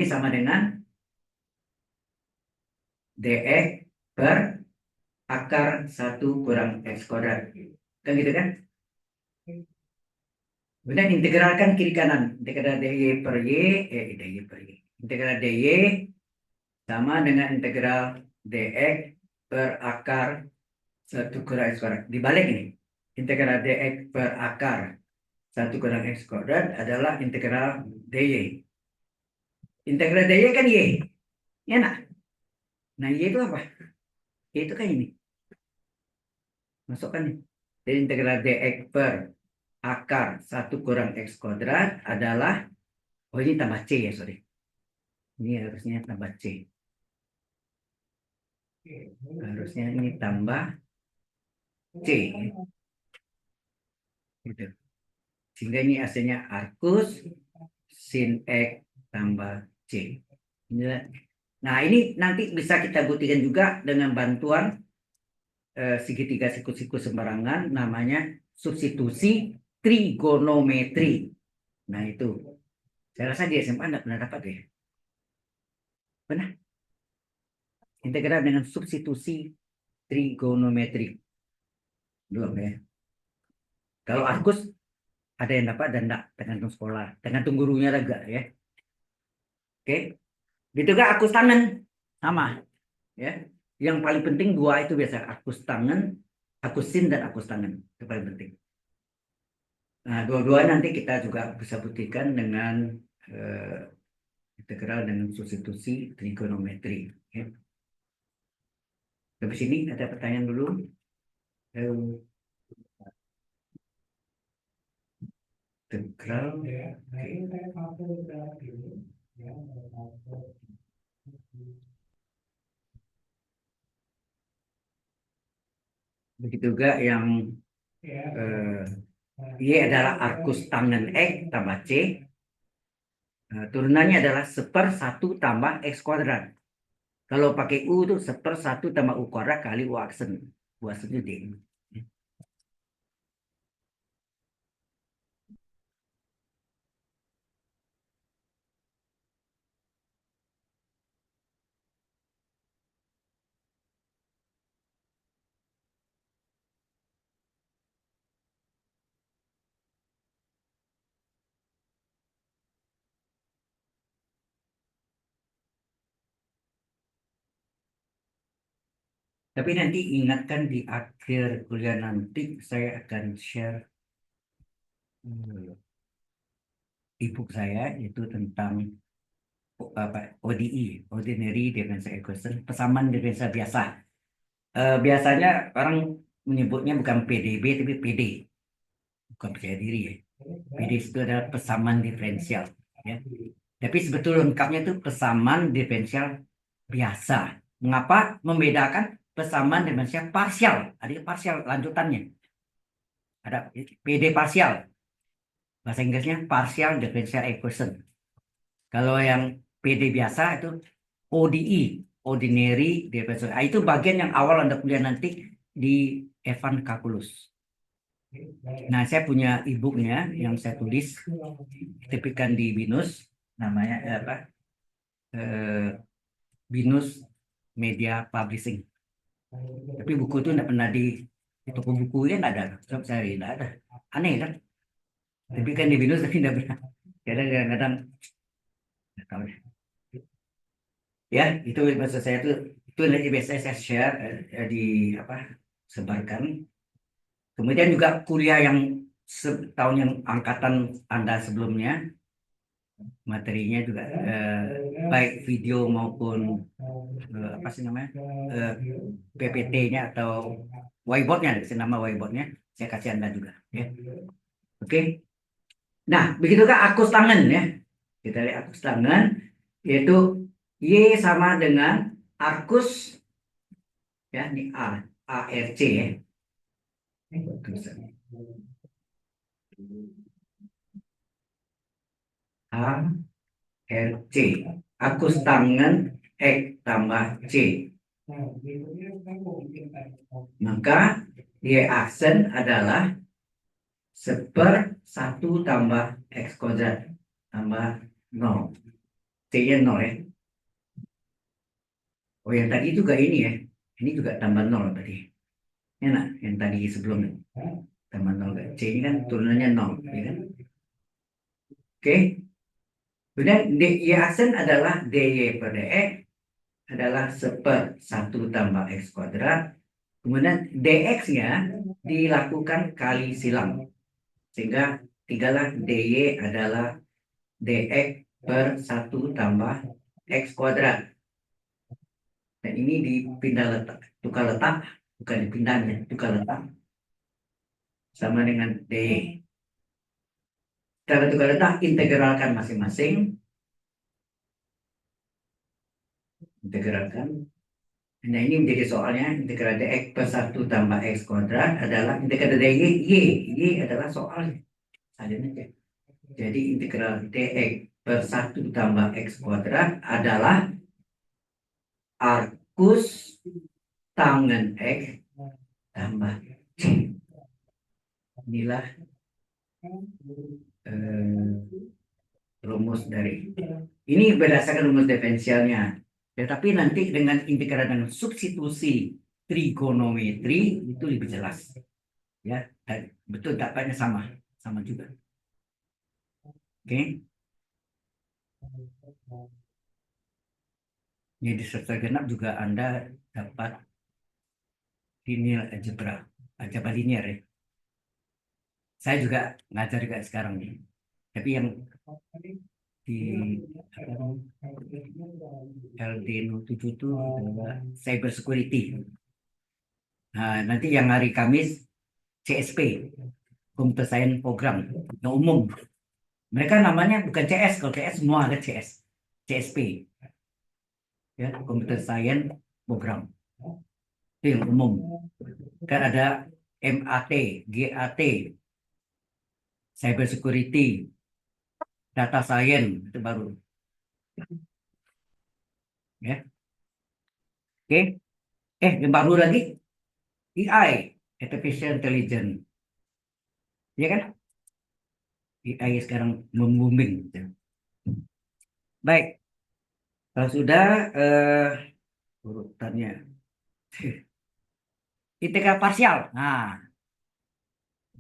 sama dengan DX per akar 1 - X². Kan gitu kan? Kemudian integralkan kiri kanan. Integral DY per Y, DY per Y. Integral DY sama dengan integral DX per akar 1 - X². Dibalik ini. Integral DX per akar 1 - X² adalah integral DY. Integral DY kan Y. Ya, nah Y itu apa? Y itu kan ini. Masukkan nih. Jadi integral DX per akar 1 - X² adalah, oh ini tambah C ya, sorry. Ini harusnya tambah C. Harusnya ini tambah C. Gitu. Sehingga ini hasilnya arcus sin X tambah C. Nah ini nanti bisa kita buktikan juga dengan bantuan segitiga siku-siku sembarangan, namanya substitusi trigonometri. Nah itu, saya rasa di SMA anda pernah dapat ya. Pernah? Integral dengan substitusi trigonometri. Belum ya. Kalau arkus ada yang dapat dan enggak, tergantung sekolah, tergantung gurunya juga ya. Oke. Gitu kan arkus tangan sama ya. Yang paling penting dua itu biasa, arkus tangan, akusin dan arkus tangan. Itu paling penting. Nah, dua-dua nanti kita juga bisa buktikan dengan integral dengan substitusi trigonometri. Ya. Habis ini ada pertanyaan dulu. Integral. Begitu juga yang Y adalah arkus tangan X tambah C. Turunannya adalah 1/1 tambah X². Kalau pakai U itu 1/1 tambah U² kali U aksen. U aksen itu D. Tapi nanti ingatkan di akhir kuliah nanti saya akan share ebook saya itu tentang apa ODE, Ordinary Differential Equation, persamaan diferensial biasa. Biasanya orang menyebutnya bukan PDB tapi PD, bukan percaya diri ya. PD itu adalah persamaan diferensial. Ya. Tapi sebetulnya lengkapnya itu persamaan diferensial biasa. Mengapa membedakan persamaan diferensial parsial? Ada parsial lanjutannya. Ada PD parsial. Bahasa Inggrisnya partial differential equation. Kalau yang PD biasa itu ODE, ordinary, itu bagian yang awal Anda kuliah nanti di Evan Calculus. Nah, saya punya e-booknya yang saya tulis, tepikan di BINUS, namanya apa? Eh, BINUS Media Publishing. Tapi buku itu tidak pernah di toko buku kan ada, saya tidak ada. Aneh kan? Tapi kan di BINUS tapi tidak pernah. Kadang-kadang nggak tahu deh. Ya, itu maksud saya itu nanti biasanya saya share di apa sebarkan. Kemudian juga kuliah yang tahun yang angkatan Anda sebelumnya, materinya juga baik video maupun apa sih namanya PPT-nya atau whiteboard-nya, nama whiteboard-nya saya kasih Anda juga. Ya. Oke. Nah, begitu Kak akus tangan ya. Kita lihat akus tangan yaitu Y sama dengan arkus ya ini ARC ya. ARC. Akus tangan X tambah C. Maka Y aksen adalah 1/1 tambah X kuadrat tambah 0. C-nya 0 ya. Oh yang tadi juga ini ya. Ini juga tambah 0 tadi. Enak yang tadi sebelumnya. Tambah 0. C ini kan turunannya 0. Ya kan? Oke. Kemudian Y aksen adalah DY per DX adalah 1/1 tambah X kuadrat. Kemudian DX-nya dilakukan kali silang. Sehingga tinggallah DY adalah DX per 1 tambah X kuadrat. Dan ini dipindah letak, tukar letak, bukan dipindahnya, tukar letak. Sama dengan DY. Cara tukar letak, integralkan masing-masing. Integralkan. Nah ini menjadi soalnya, integral dx per 1 tambah x kuadrat adalah integral dy, y adalah soalnya. Salin aja. Jadi integral dx per 1 tambah x kuadrat adalah arkus tangen x tambah c. Inilah rumus dari ini berdasarkan rumus diferensialnya. Tetapi nanti dengan integral dengan substitusi trigonometri itu lebih jelas. Ya, dan betul dapatnya sama, sama juga. Oke. Jadi semester genap juga Anda dapat linear algebra, algebra linear ya. Saya juga ngajar juga sekarang nih. Tapi yang di LD07 itu adalah cyber security. Nah, nanti yang hari Kamis CSP, Computer Science Program, yang umum. Mereka namanya bukan CS, kalau CS semua ada CS, CSP, ya Computer Science Program, itu yang umum. Kan ada MAT, GAT, Cyber Security, Data Science itu baru, ya. Oke, yang baru lagi AI, Artificial Intelligence, ya kan? AI sekarang membooming. Gitu. Baik, kalau sudah urutannya integral parsial. Nah,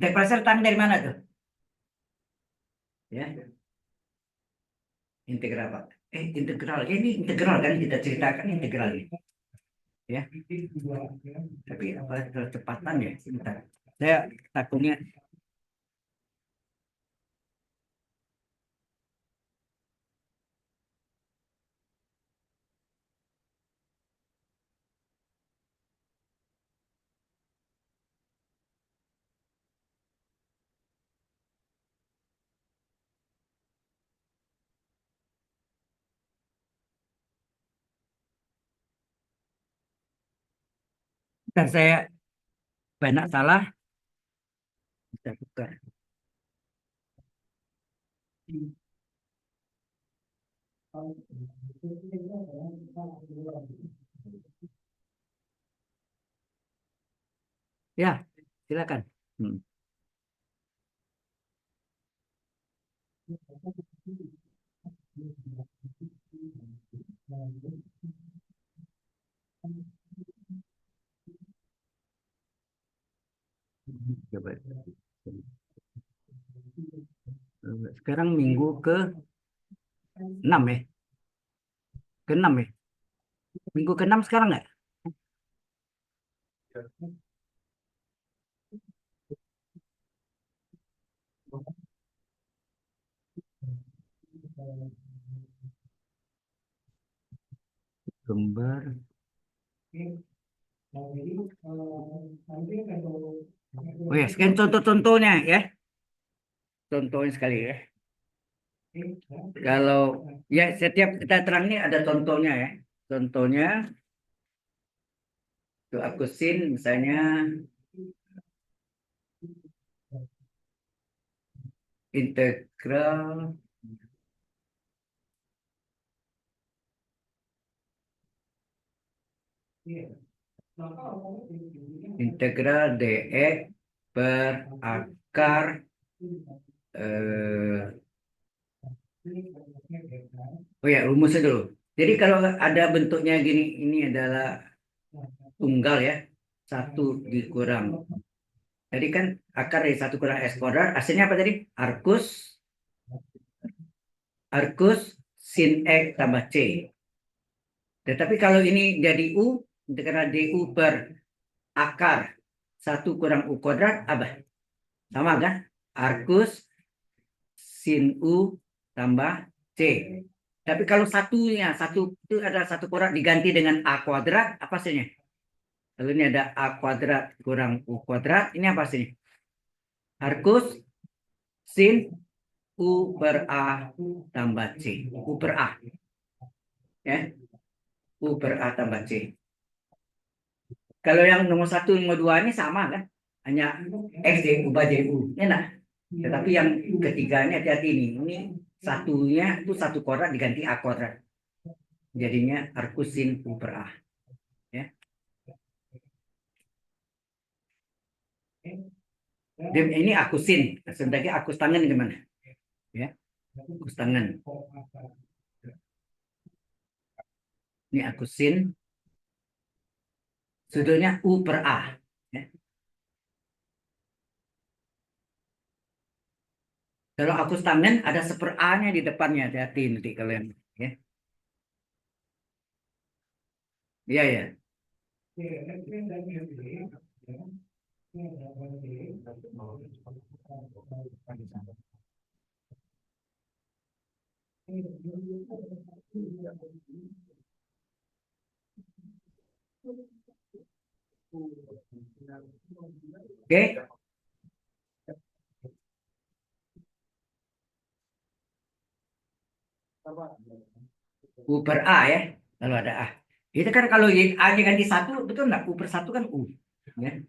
integral parsial datang dari mana tuh? Ya, integral apa? Integral. Ini integral kan kita ceritakan integral ini. Ya. Tapi apa kecepatan ya? Sebentar. Saya takutnya dan saya banyak salah. Kita buka. Ya, silakan. Hmm. Coba. Sekarang minggu ke 6 ya? Ke 6 ya? Minggu ke 6 sekarang nggak? Gambar. Oh ya, sekian contoh-contohnya ya. Contohnya sekali ya. Kalau ya setiap kita terang ini ada contohnya ya. Contohnya tuh aku sin misalnya integral integral dx per akar eh, oh ya rumusnya dulu. Jadi kalau ada bentuknya gini, ini adalah tunggal ya, satu dikurang. Jadi kan akar dari satu kurang s kuadrat, hasilnya apa tadi? Arcus sin x tambah c. Tetapi kalau ini jadi u, karena du per akar satu kurang u kuadrat, apa? Sama kan? Arcus sin u tambah c. Tapi kalau satunya, satu itu ada satu kuadrat diganti dengan a kuadrat, apa hasilnya? Lalu ini ada a kuadrat kurang u kuadrat, ini apa hasilnya? Arcus sin u per a tambah c. U per a. Ya, u per a tambah c. Kalau yang nomor satu, nomor dua ini sama kan? Hanya x diubah du. Enak. Tetapi yang ketiganya hati-hati ini. Ini satunya itu satu kuadrat diganti a kuadrat. Jadinya arcus sin u per a. Ya. Dan ini akusin. Sebenarnya akus tangan gimana? Ya, akus tangan. Ini akusin. Sudutnya u per a. Ya. Kalau akus tangan ada seper a-nya di depannya. Hati-hati nanti kalian. Ya, iya ya. Oke, u per a ya. Lalu ada a. Itu kan kalau a-nya ganti satu, betul nggak? U per satu kan u. Ya,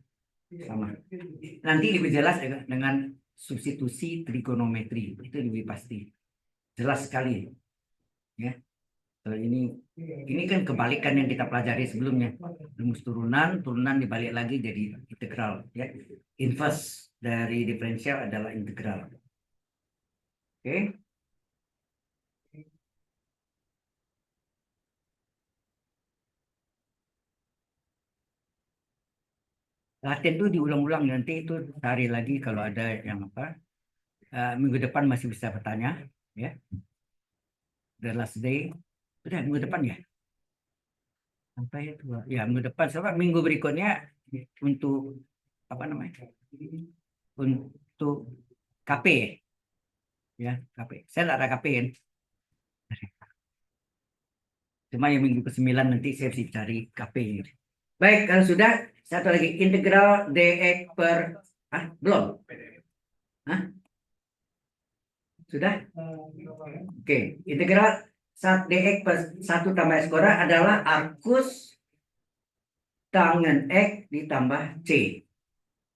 sama. Nanti lebih jelas dengan substitusi trigonometri. Itu lebih pasti. Jelas sekali. Ya. Kalau ini kan kebalikan yang kita pelajari sebelumnya. Rumus turunan, turunan dibalik lagi jadi integral. Ya. Inverse dari diferensial adalah integral. Oke. Latihan itu diulang-ulang nanti itu cari lagi kalau ada yang apa. Minggu depan masih bisa bertanya. Ya. The last day. Udah minggu depan ya. Sampai itu. Ya minggu depan. Coba minggu berikutnya untuk apa namanya? Untuk KP ya. KP. Saya nggak ada KP kan. Cuma yang minggu ke-9 nanti saya bisa cari KP. Baik, kalau sudah, satu lagi. Integral dx per... belum? Hah? Sudah? Oke. Integral dx per 1 tambah s kuadrat adalah arcus tangen x ditambah c.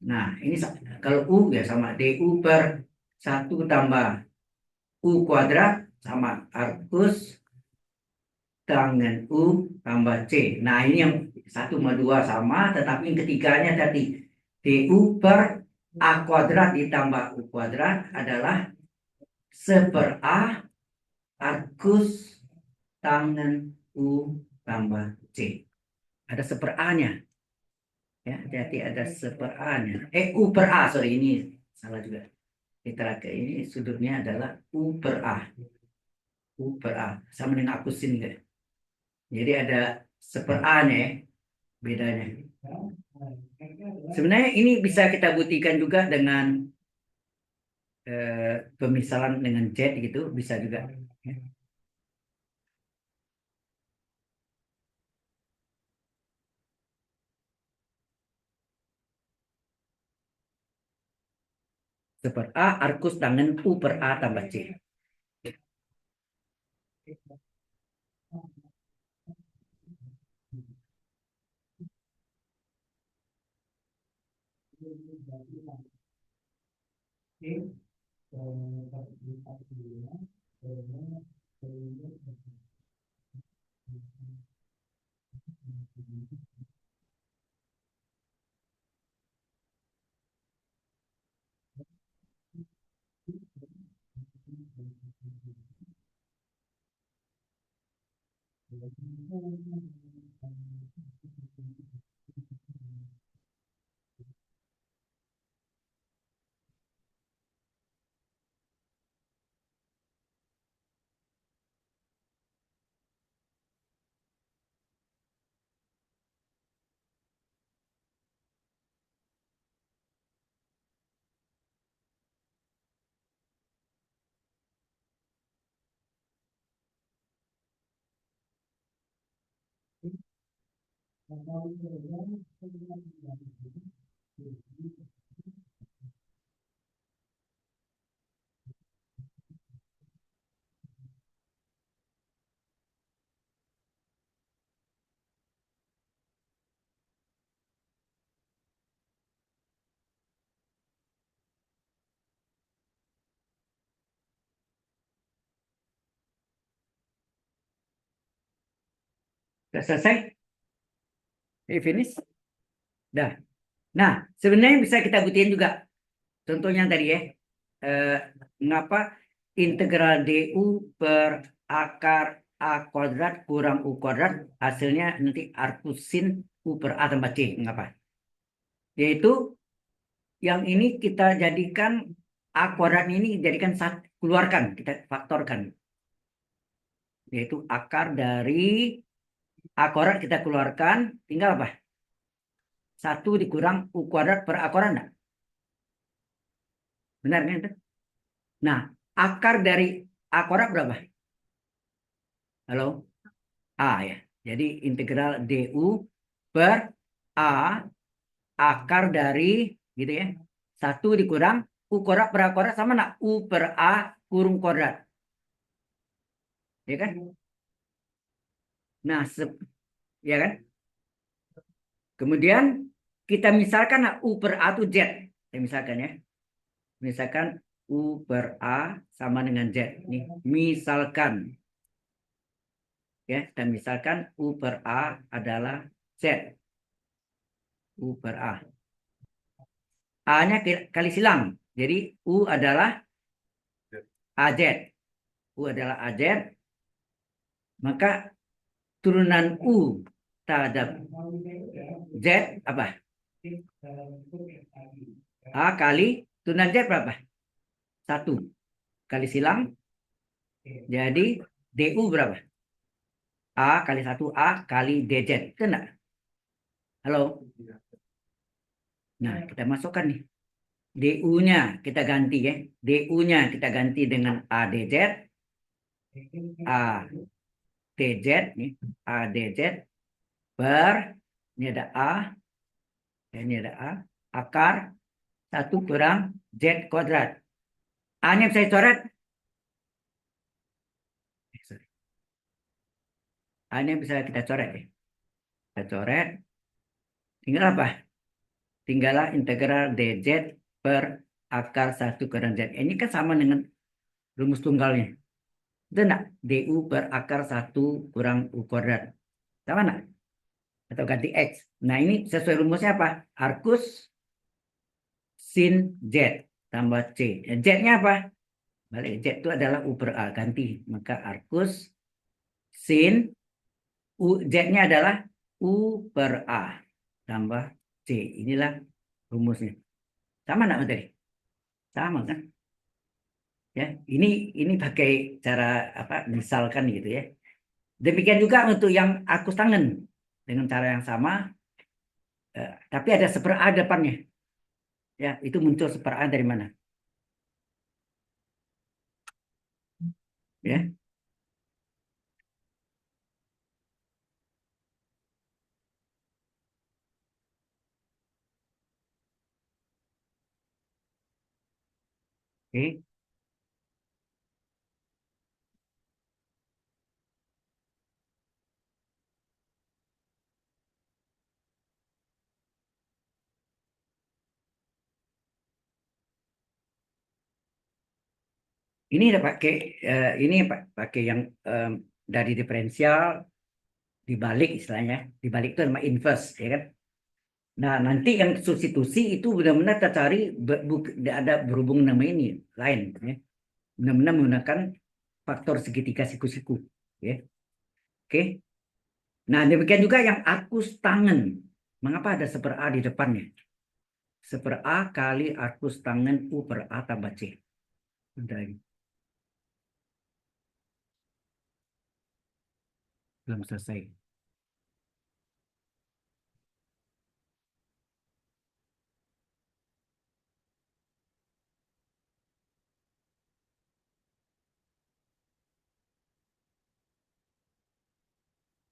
Nah, ini kalau u ya sama. Du per 1 tambah u kuadrat sama arcus tangen U tambah C. Nah, ini yang 1 sama 2 sama, tetapi yang ketiganya tadi DU per A kuadrat ditambah U kuadrat adalah 1/A arcus tangen U tambah C. Ada 1/A-nya. Ya, jadi ada 1/A-nya. U per A, sorry, ini salah juga. Literake ini sudutnya adalah U per A. U per A. Sama dengan akusin enggak? Jadi ada 1/A-nya ya, bedanya. Sebenarnya ini bisa kita buktikan juga dengan pemisalan dengan Z gitu, bisa juga. Per A arcus tangen U per A tambah C. Sudah selesai? Finish? Dah. Nah, sebenarnya bisa kita buktikan juga. Contohnya tadi ya. Mengapa integral DU per akar A kuadrat kurang U kuadrat hasilnya nanti arcusin U per A tambah C. Mengapa? Yaitu yang ini kita jadikan A kuadrat ini jadikan keluarkan, kita faktorkan. Yaitu akar dari A kuadrat kita keluarkan, tinggal apa? 1 dikurang U kuadrat per A kuadrat. Enggak? Benar kan itu? Nah, akar dari A kuadrat berapa? Halo? A ya. Jadi integral DU per A akar dari gitu ya. 1 dikurang U kuadrat per A kuadrat sama nak U per A kurung kuadrat. Ya kan? Nah, ya kan? Kemudian kita misalkan U per A itu Z. Ya, misalkan ya. Misalkan U per A sama dengan Z. Nih, misalkan. Ya, dan misalkan U per A adalah Z. U per A. A-nya kali silang. Jadi U adalah AZ. U adalah AZ. Maka turunan U terhadap Z apa? A kali turunan Z berapa? 1. Kali silang. Jadi DU berapa? A kali 1 A kali DZ. Itu enggak? Halo? Nah, kita masukkan nih. DU-nya kita ganti ya. DU-nya kita ganti dengan ADZ. ADZ nih. ADZ per ini ada A. Ini ada A. Akar 1 kurang Z kuadrat. A-nya bisa dicoret. A-nya bisa kita coret ya. Kita coret. Tinggal apa? Tinggallah integral dz per akar 1 kurang Z. Ini kan sama dengan rumus tunggalnya. Itu enggak? DU per akar 1 kurang U kuadrat. Sama enggak? Atau ganti X. Nah, ini sesuai rumusnya apa? Arcus sin Z tambah C. Z-nya apa? Balik, Z itu adalah U per A. Ganti. Maka arcus sin Z-nya adalah U per A tambah C. Inilah rumusnya. Sama enggak materi? Sama kan? Ya, ini pakai cara apa? Misalkan gitu ya. Demikian juga untuk yang arcus tangen dengan cara yang sama, tapi ada seper A depannya. Ya, itu muncul seper A dari mana? Ya, oke. Ini udah pakai ini pakai yang dari diferensial dibalik istilahnya. Dibalik itu nama inverse, ya kan? Nah, nanti yang substitusi itu benar-benar kita cari ada berhubung nama ini lain, ya. Benar-benar menggunakan faktor segitiga siku-siku, ya. Oke. Nah, demikian juga yang arcus tangen. Mengapa ada seper A di depannya? Seper A kali arcus tangen U per A tambah C. Udah ini. Belum selesai.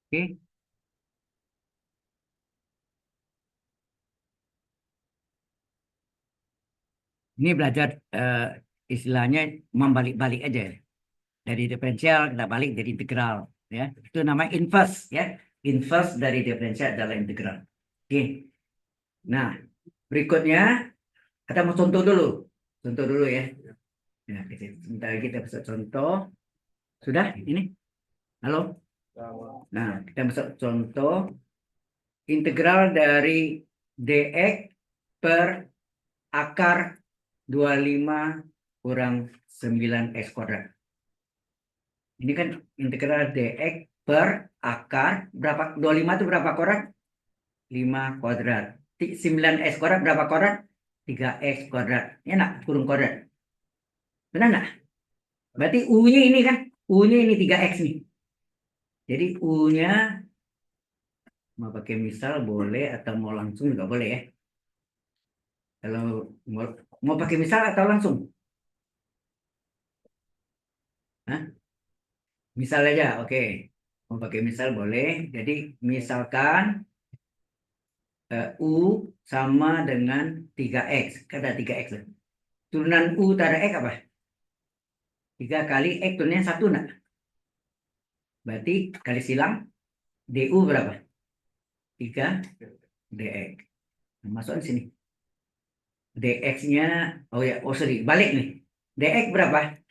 Oke. Ini belajar istilahnya membalik-balik aja. Dari diferensial kita balik jadi integral, ya. Itu namanya inverse, ya. Inverse dari diferensial adalah integral. Oke. Nah, berikutnya kita mau contoh dulu. Contoh dulu ya. Ya, sebentar lagi kita bisa contoh. Sudah ini? Halo? Nah, kita masuk contoh integral dari dx per akar 25 kurang 9x kuadrat. Ini kan integral dx per akar berapa? 25 itu berapa kuadrat? 5 kuadrat. 9x kuadrat berapa kuadrat? 3x kuadrat. Ya nak, kurung kuadrat. Benar nggak? Berarti U-nya ini kan, U-nya ini 3x nih. Jadi U-nya mau pakai misal boleh atau mau langsung juga boleh ya. Kalau mau pakai misal atau langsung? Hah? Misal aja, oke. Mau pakai misal boleh. Jadi misalkan U sama dengan 3x. Kan ada 3x. Turunan U tanda X apa? 3 kali X turunnya 1 nak? Berarti kali silang DU berapa? 3 DX. Nah, masukkan sini. DX-nya, oh ya, oh sorry, balik nih. DX berapa?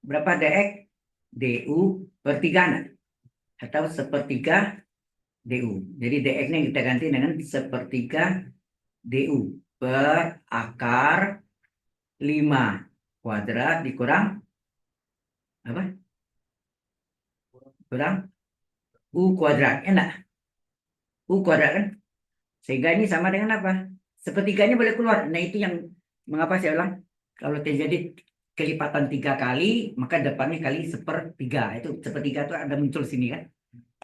Berapa DX? DU per 3 nak? Atau sepertiga DU. Jadi DX-nya kita ganti dengan sepertiga DU per akar 5 kuadrat dikurang apa? Kurang U kuadrat. Enak? U kuadrat kan? Sehingga ini sama dengan apa? Sepertiganya boleh keluar. Nah, itu yang mengapa saya bilang kalau terjadi kelipatan 3 kali, maka depannya kali sepertiga. Itu sepertiga itu ada muncul sini kan?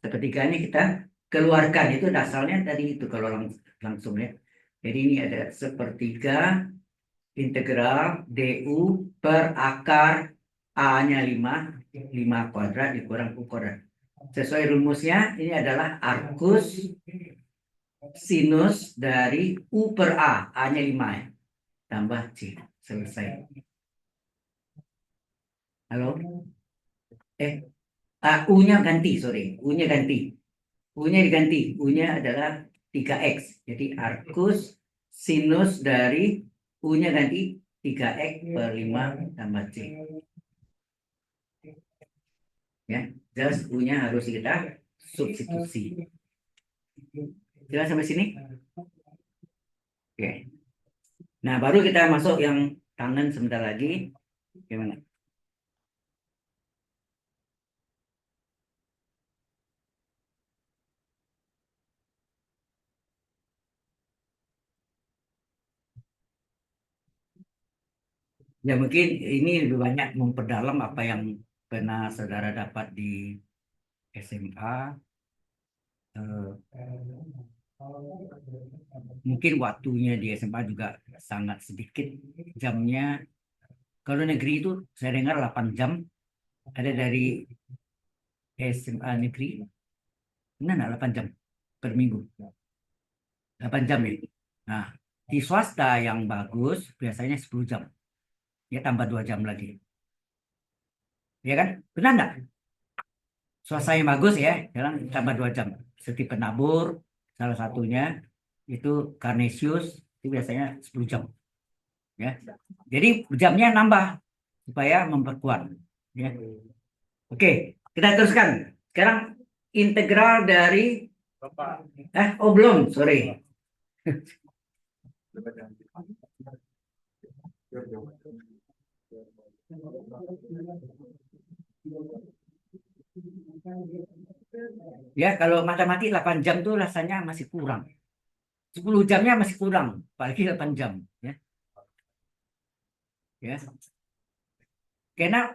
Sepertiganya kita keluarkan. Itu dasarnya tadi itu kalau langsung ya. Jadi ini ada sepertiga integral DU per akar A-nya 5 kuadrat dikurang U kuadrat. Sesuai rumusnya, ini adalah arcus sinus dari U per A. A-nya 5 ya. Tambah C. Selesai. Halo? U-nya ganti, sorry. U-nya ganti. U-nya diganti. U-nya adalah 3X. Jadi arcus sinus dari U-nya ganti 3X per 5 tambah C. Ya, jelas U-nya harus kita substitusi. Jelas sampai sini? Oke. Nah, baru kita masuk yang tangan sebentar lagi. Gimana? Ya mungkin ini lebih banyak memperdalam apa yang pernah saudara dapat di SMA. Mungkin waktunya di SMA juga sangat sedikit jamnya. Kalau negeri itu saya dengar 8 jam. Ada dari SMA negeri. Enggak, 8 jam per minggu. 8 jam ya. Nah, di swasta yang bagus biasanya 10 jam. Ya tambah 2 jam lagi. Ya kan? Benar nggak? Swasta yang bagus ya, jalan tambah 2 jam. Seperti penabur, salah satunya itu Karnesius, itu biasanya 10 jam. Ya. Jadi jamnya nambah supaya memperkuat. Ya. Oke, kita teruskan. Sekarang integral dari Bapak. oh belum, sorry. Ya, kalau matematik 8 jam tuh rasanya masih kurang. 10 jamnya masih kurang, apalagi 8 jam. Ya, ya. Karena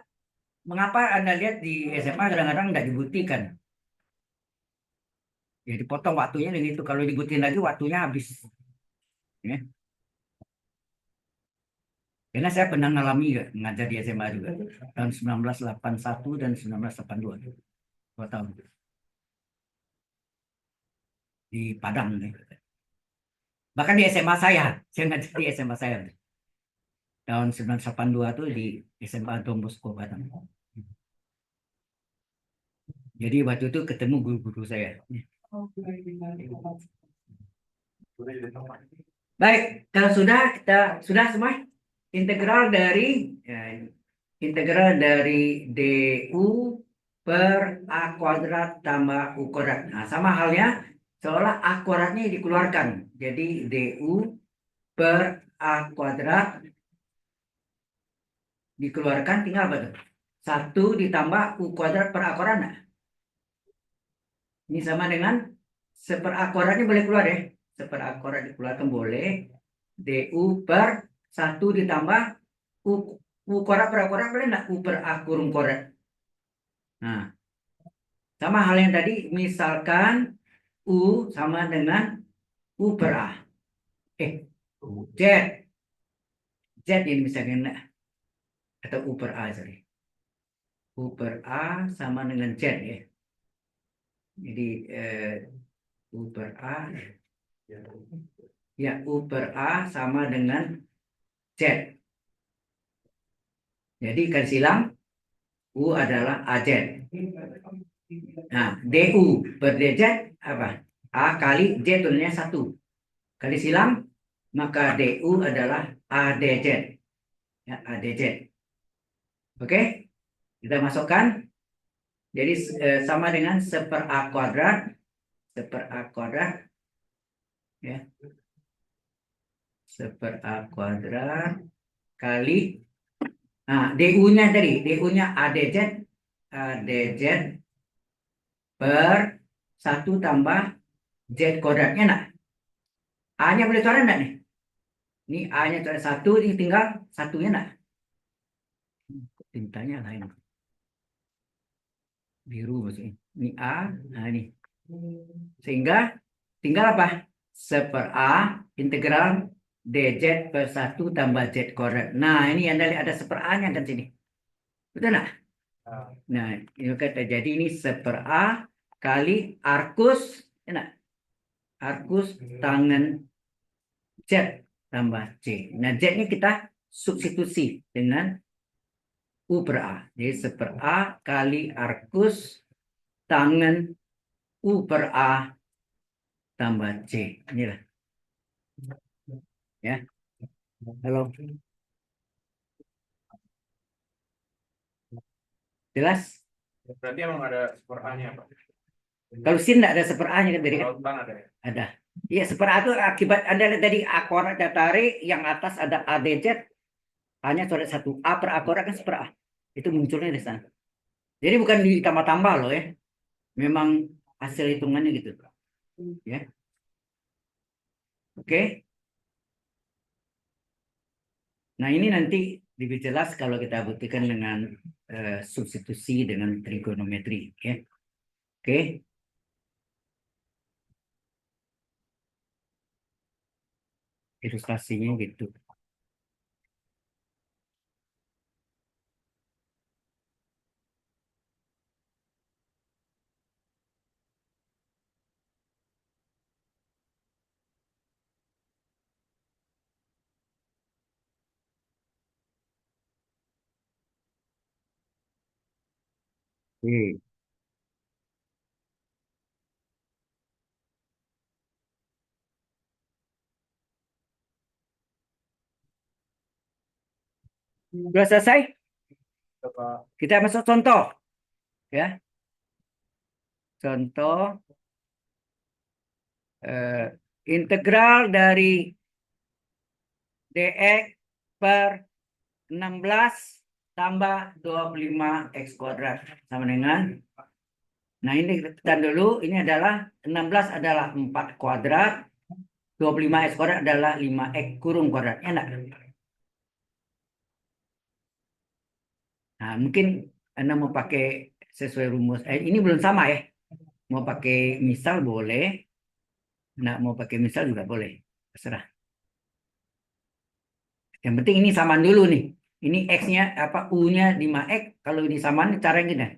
mengapa Anda lihat di SMA kadang-kadang nggak dibuktikan? Ya dipotong waktunya dan itu kalau dibuktiin lagi waktunya habis. Ya. Karena saya pernah ngalami ya, ngajar di SMA juga tahun 1981 dan 1982. 2 tahun di Padang. Ya. Bahkan di SMA saya ngajar di SMA saya. Tahun 1982 tuh di SMA Don Bosco Padang. Jadi waktu itu ketemu guru-guru saya. Baik, kalau sudah kita sudah semua integral dari DU per A kuadrat tambah U kuadrat. Nah, sama halnya seolah A kuadratnya dikeluarkan. Jadi DU per A kuadrat dikeluarkan tinggal apa tuh? 1 ditambah U kuadrat per A kuadrat. Nah, ini sama dengan seper A kuadratnya boleh keluar ya. Seper A kuadrat dikeluarkan boleh. DU per 1 ditambah U, U kuadrat per A kuadrat boleh nggak? U per A kurung kuadrat. Nah, sama hal yang tadi, misalkan U sama dengan U per A. Z. Z ini misalkan, atau U per A, sorry. U per A sama dengan Z ya. Jadi U per A, ya U per A sama dengan Z. Jadi kan silang U adalah AZ. Nah, DU per DZ apa? A kali Z turunnya 1. Kali silang, maka DU adalah ADZ. Ya, ADZ. Oke, kita masukkan. Jadi sama dengan seper A kuadrat. Seper A kuadrat. Ya. Seper A kuadrat kali. Nah, DU-nya tadi. DU-nya ADZ. ADZ per 1 tambah Z kuadratnya. Nah, A-nya boleh coret enggak nih? Ini A-nya coret 1, ini tinggal satunya enggak? Tintanya lain. Biru maksudnya. Ini A, nah ini. Sehingga tinggal apa? Seper A integral DZ per 1 tambah Z kuadrat. Nah, ini Anda lihat ada seper A-nya kan sini. Betul enggak? Nah, ini kata jadi ini seper A kali arkus, enak. Arkus tangan Z tambah C. Nah, Z-nya kita substitusi dengan U per A. Jadi seper A kali arkus tangan U per A tambah C. Inilah. Ya. Halo. Jelas? Berarti emang ada super A-nya, Pak. Kalau sin nggak ada seper A-nya kan tadi kan? Kalau ban ada ya? Ada. Iya, seper A itu akibat Anda lihat tadi akurat tarik yang atas ada ADZ, hanya coret satu. A per akurat kan seper A. Itu munculnya di sana. Jadi bukan ditambah-tambah loh ya. Memang hasil hitungannya gitu. Ya. Oke. Nah, ini nanti lebih jelas kalau kita buktikan dengan substitusi dengan trigonometri. Ya. Oke. Ilustrasinya gitu. Oke. Sudah selesai? Pak. Kita masuk contoh. Ya. Contoh integral dari dx per 16 tambah 25 x kuadrat sama dengan, nah ini kita dulu, ini adalah 16 adalah 4 kuadrat, 25 x kuadrat adalah 5 x kurung kuadrat. Enak. Nah, mungkin Anda mau pakai sesuai rumus. Ini belum sama ya. Mau pakai misal boleh, nggak mau pakai misal juga boleh. Terserah. Yang penting ini samaan dulu nih. Ini X-nya apa U-nya 5X. Kalau ini samaan cara gini.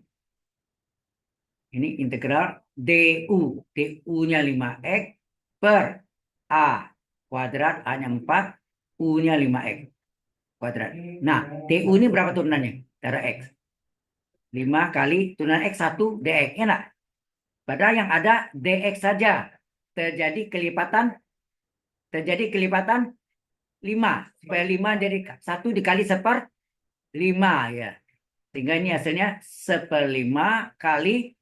Ini integral DU. DU-nya 5X per A kuadrat A-nya 4, U-nya 5X kuadrat. Nah, DU ini berapa turunannya? Cara X. 5 kali turunan X 1 DX. Enak. Padahal yang ada DX saja. Terjadi kelipatan 5. Supaya 5 jadi 1 dikali 1/5 ya. Sehingga ini hasilnya 1/5 kali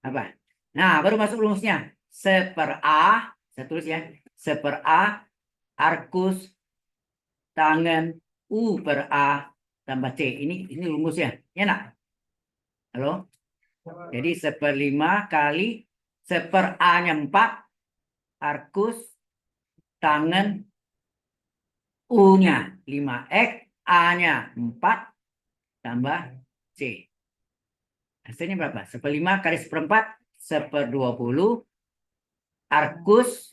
apa? Nah, baru masuk rumusnya. 1/A, saya tulis ya. 1/A arcus tangen U per A tambah C. Ini rumusnya. Ya nak? Halo? Jadi 1/5 kali 1/A-nya 4 arcus tangen U-nya 5X, A-nya 4 tambah C. Hasilnya berapa? 1/5 kali 1/4, 1/20 arcus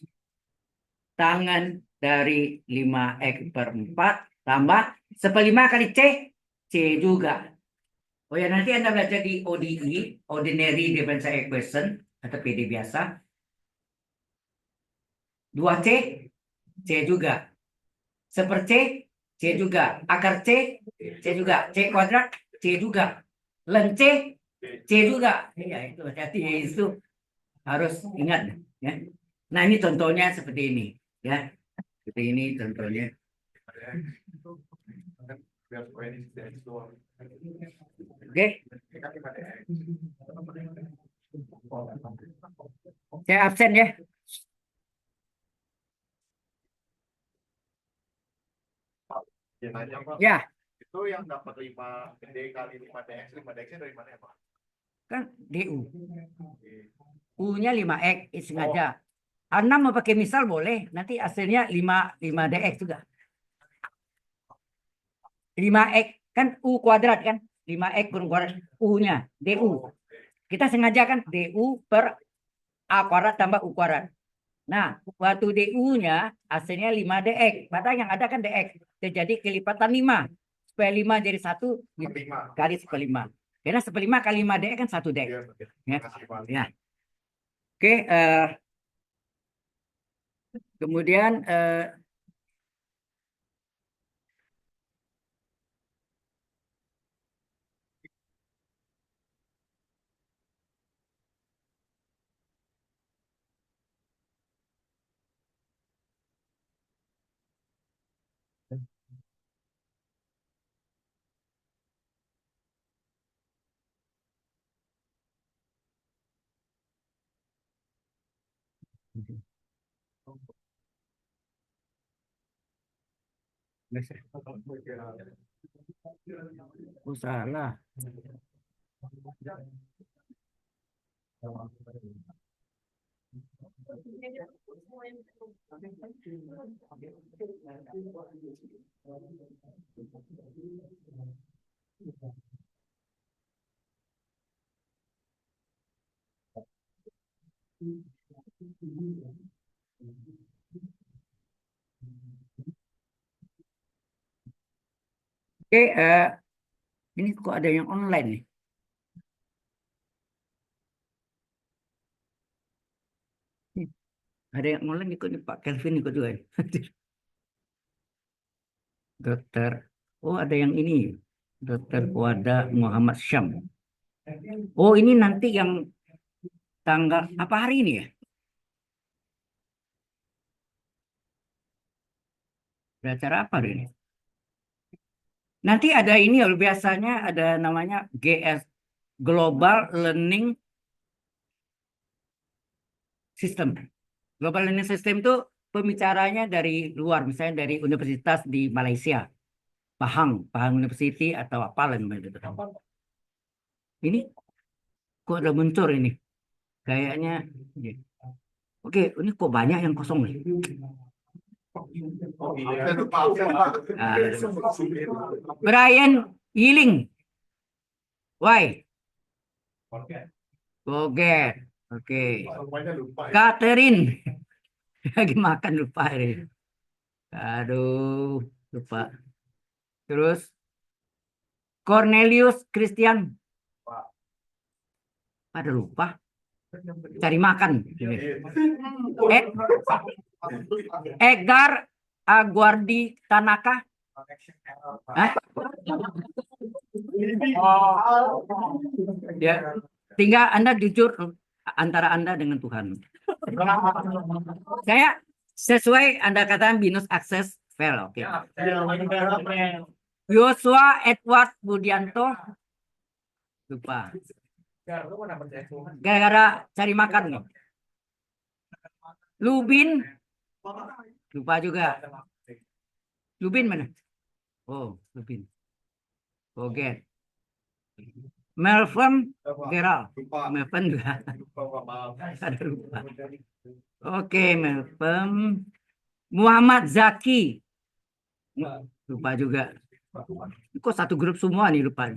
tangan dari 5X per 4 tambah 1/5 kali C, C juga. Oh ya, nanti Anda belajar di ODE, Ordinary Differential Equation, atau PD biasa. 2C, C juga. 1/C, C juga. Akar C, C juga. C kuadrat, C juga. Len C, C juga. Ya, itu hati-hati ya, itu harus ingat ya. Nah, ini contohnya seperti ini ya. Seperti ini contohnya. Oke, saya absen ya. Ya, nanya, Pak. Ya, Itu yang dapat 5D kali 5DX, 5DX-nya dari mana ya, Pak? kan DU. U-nya 5X, sengaja. 6 mau pakai misal boleh, nanti hasilnya 5DX juga. 5X, kan U kuadrat kan? 5X kurung kuadrat, U-nya, DU. Kita sengaja kan DU per A kuadrat tambah U kuadrat. Nah, waktu DU-nya hasilnya 5DX. Padahal yang ada kan DX. Jadi kelipatan 5. Supaya 5 jadi 1 kali 1/5. Karena 1/5 kali 5DX kan 1DX. Ya. Ya. Oke, kemudian Oh, salah. Oke, ini kok ada yang online nih? Nih, ada yang online ikut nih, Pak Kelvin ikut juga. Dokter. Oh, ada yang ini. Dokter Wada Muhammad Syam. Oh, ini nanti yang tanggal apa hari ini ya? Beracara apa hari ini? Nanti ada ini ya, biasanya ada namanya GS Global Learning System. Global Learning System itu pembicaranya dari luar, misalnya dari universitas di Malaysia, Pahang University atau apa lah namanya itu. Ini kok ada muncul ini? Kayaknya, ya. Oke, ini kok banyak yang kosong nih. Ah, Brian Yiling, why? Goget. Oke. Catherine lagi makan lupa ini. Aduh, lupa. Terus Cornelius Christian, pada lupa. Cari makan. Eh, Edgar Aguardi Tanaka. Hah? Ya, tinggal Anda jujur antara Anda dengan Tuhan. Saya sesuai Anda katakan binus akses fail. Oke. Joshua Edward Budianto, lupa. Gara-gara cari makan nih. Lubin, lupa juga. Lubin mana? Oh, Lubin. Oke. Melvin Gerald. Melvin juga. Ada lupa. Oke, Melvin. Muhammad Zaki. Lupa juga. Kok satu grup semua nih lupa.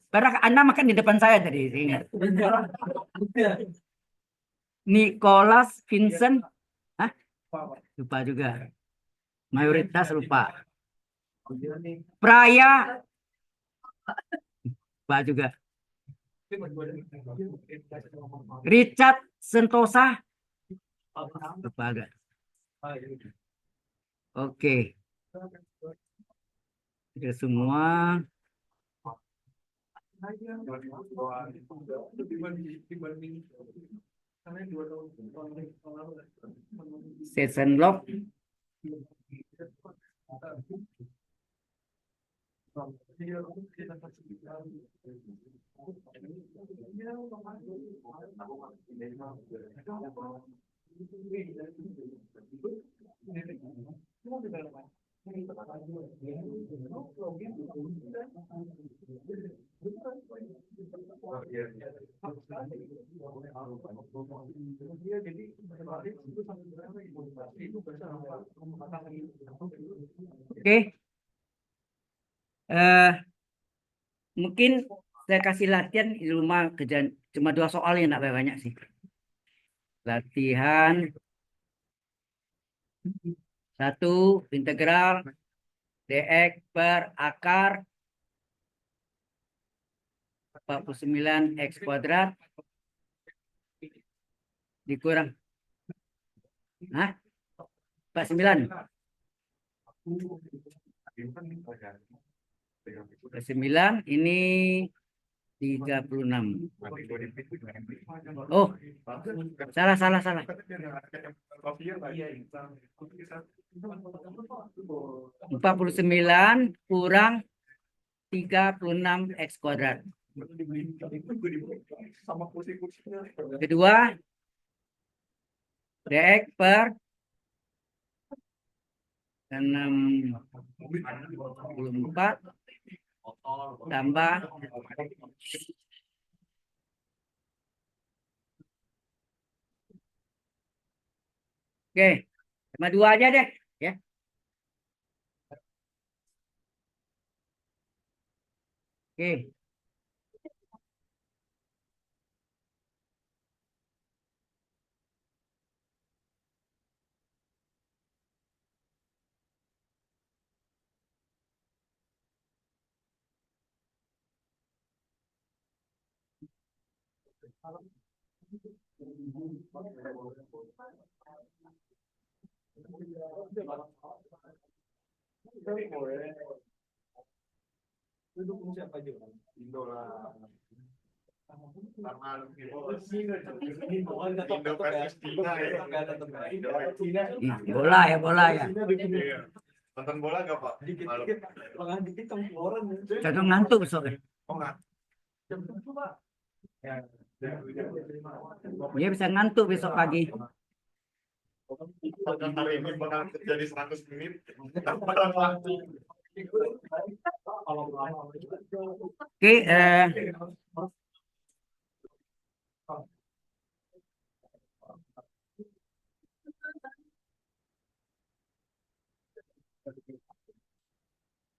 Karena Anda makan di depan saya tadi. Ingat. Nicholas Vincent. Hah? Lupa juga. Mayoritas lupa. Praya. Lupa juga. Richard Sentosa. Lupa agak. Oke. Sudah semua. Session log. Oke. Mungkin saya kasih latihan di rumah kerjaan cuma 2 soal yang enggak banyak sih. Latihan 1 integral dx per akar 49 x kuadrat dikurang 49 ini 36. Oh, salah. 49 kurang 36 x kuadrat. Sama kursi-kursinya. Kedua, dx per 64 tambah oke, cuma dua aja deh ya. Oke. Itu fungsi apa aja? Indo lah. Karena Indo versus Cina ya. Bola ya, bola ya. Iya. Nonton bola gak Pak? Dikit-dikit, lengan dikit kamu keluaran. Saya ngantuk besok. Oh enggak. Dia bisa ngantuk besok pagi. Apakah hari ini bakal terjadi 100 menit? Oke,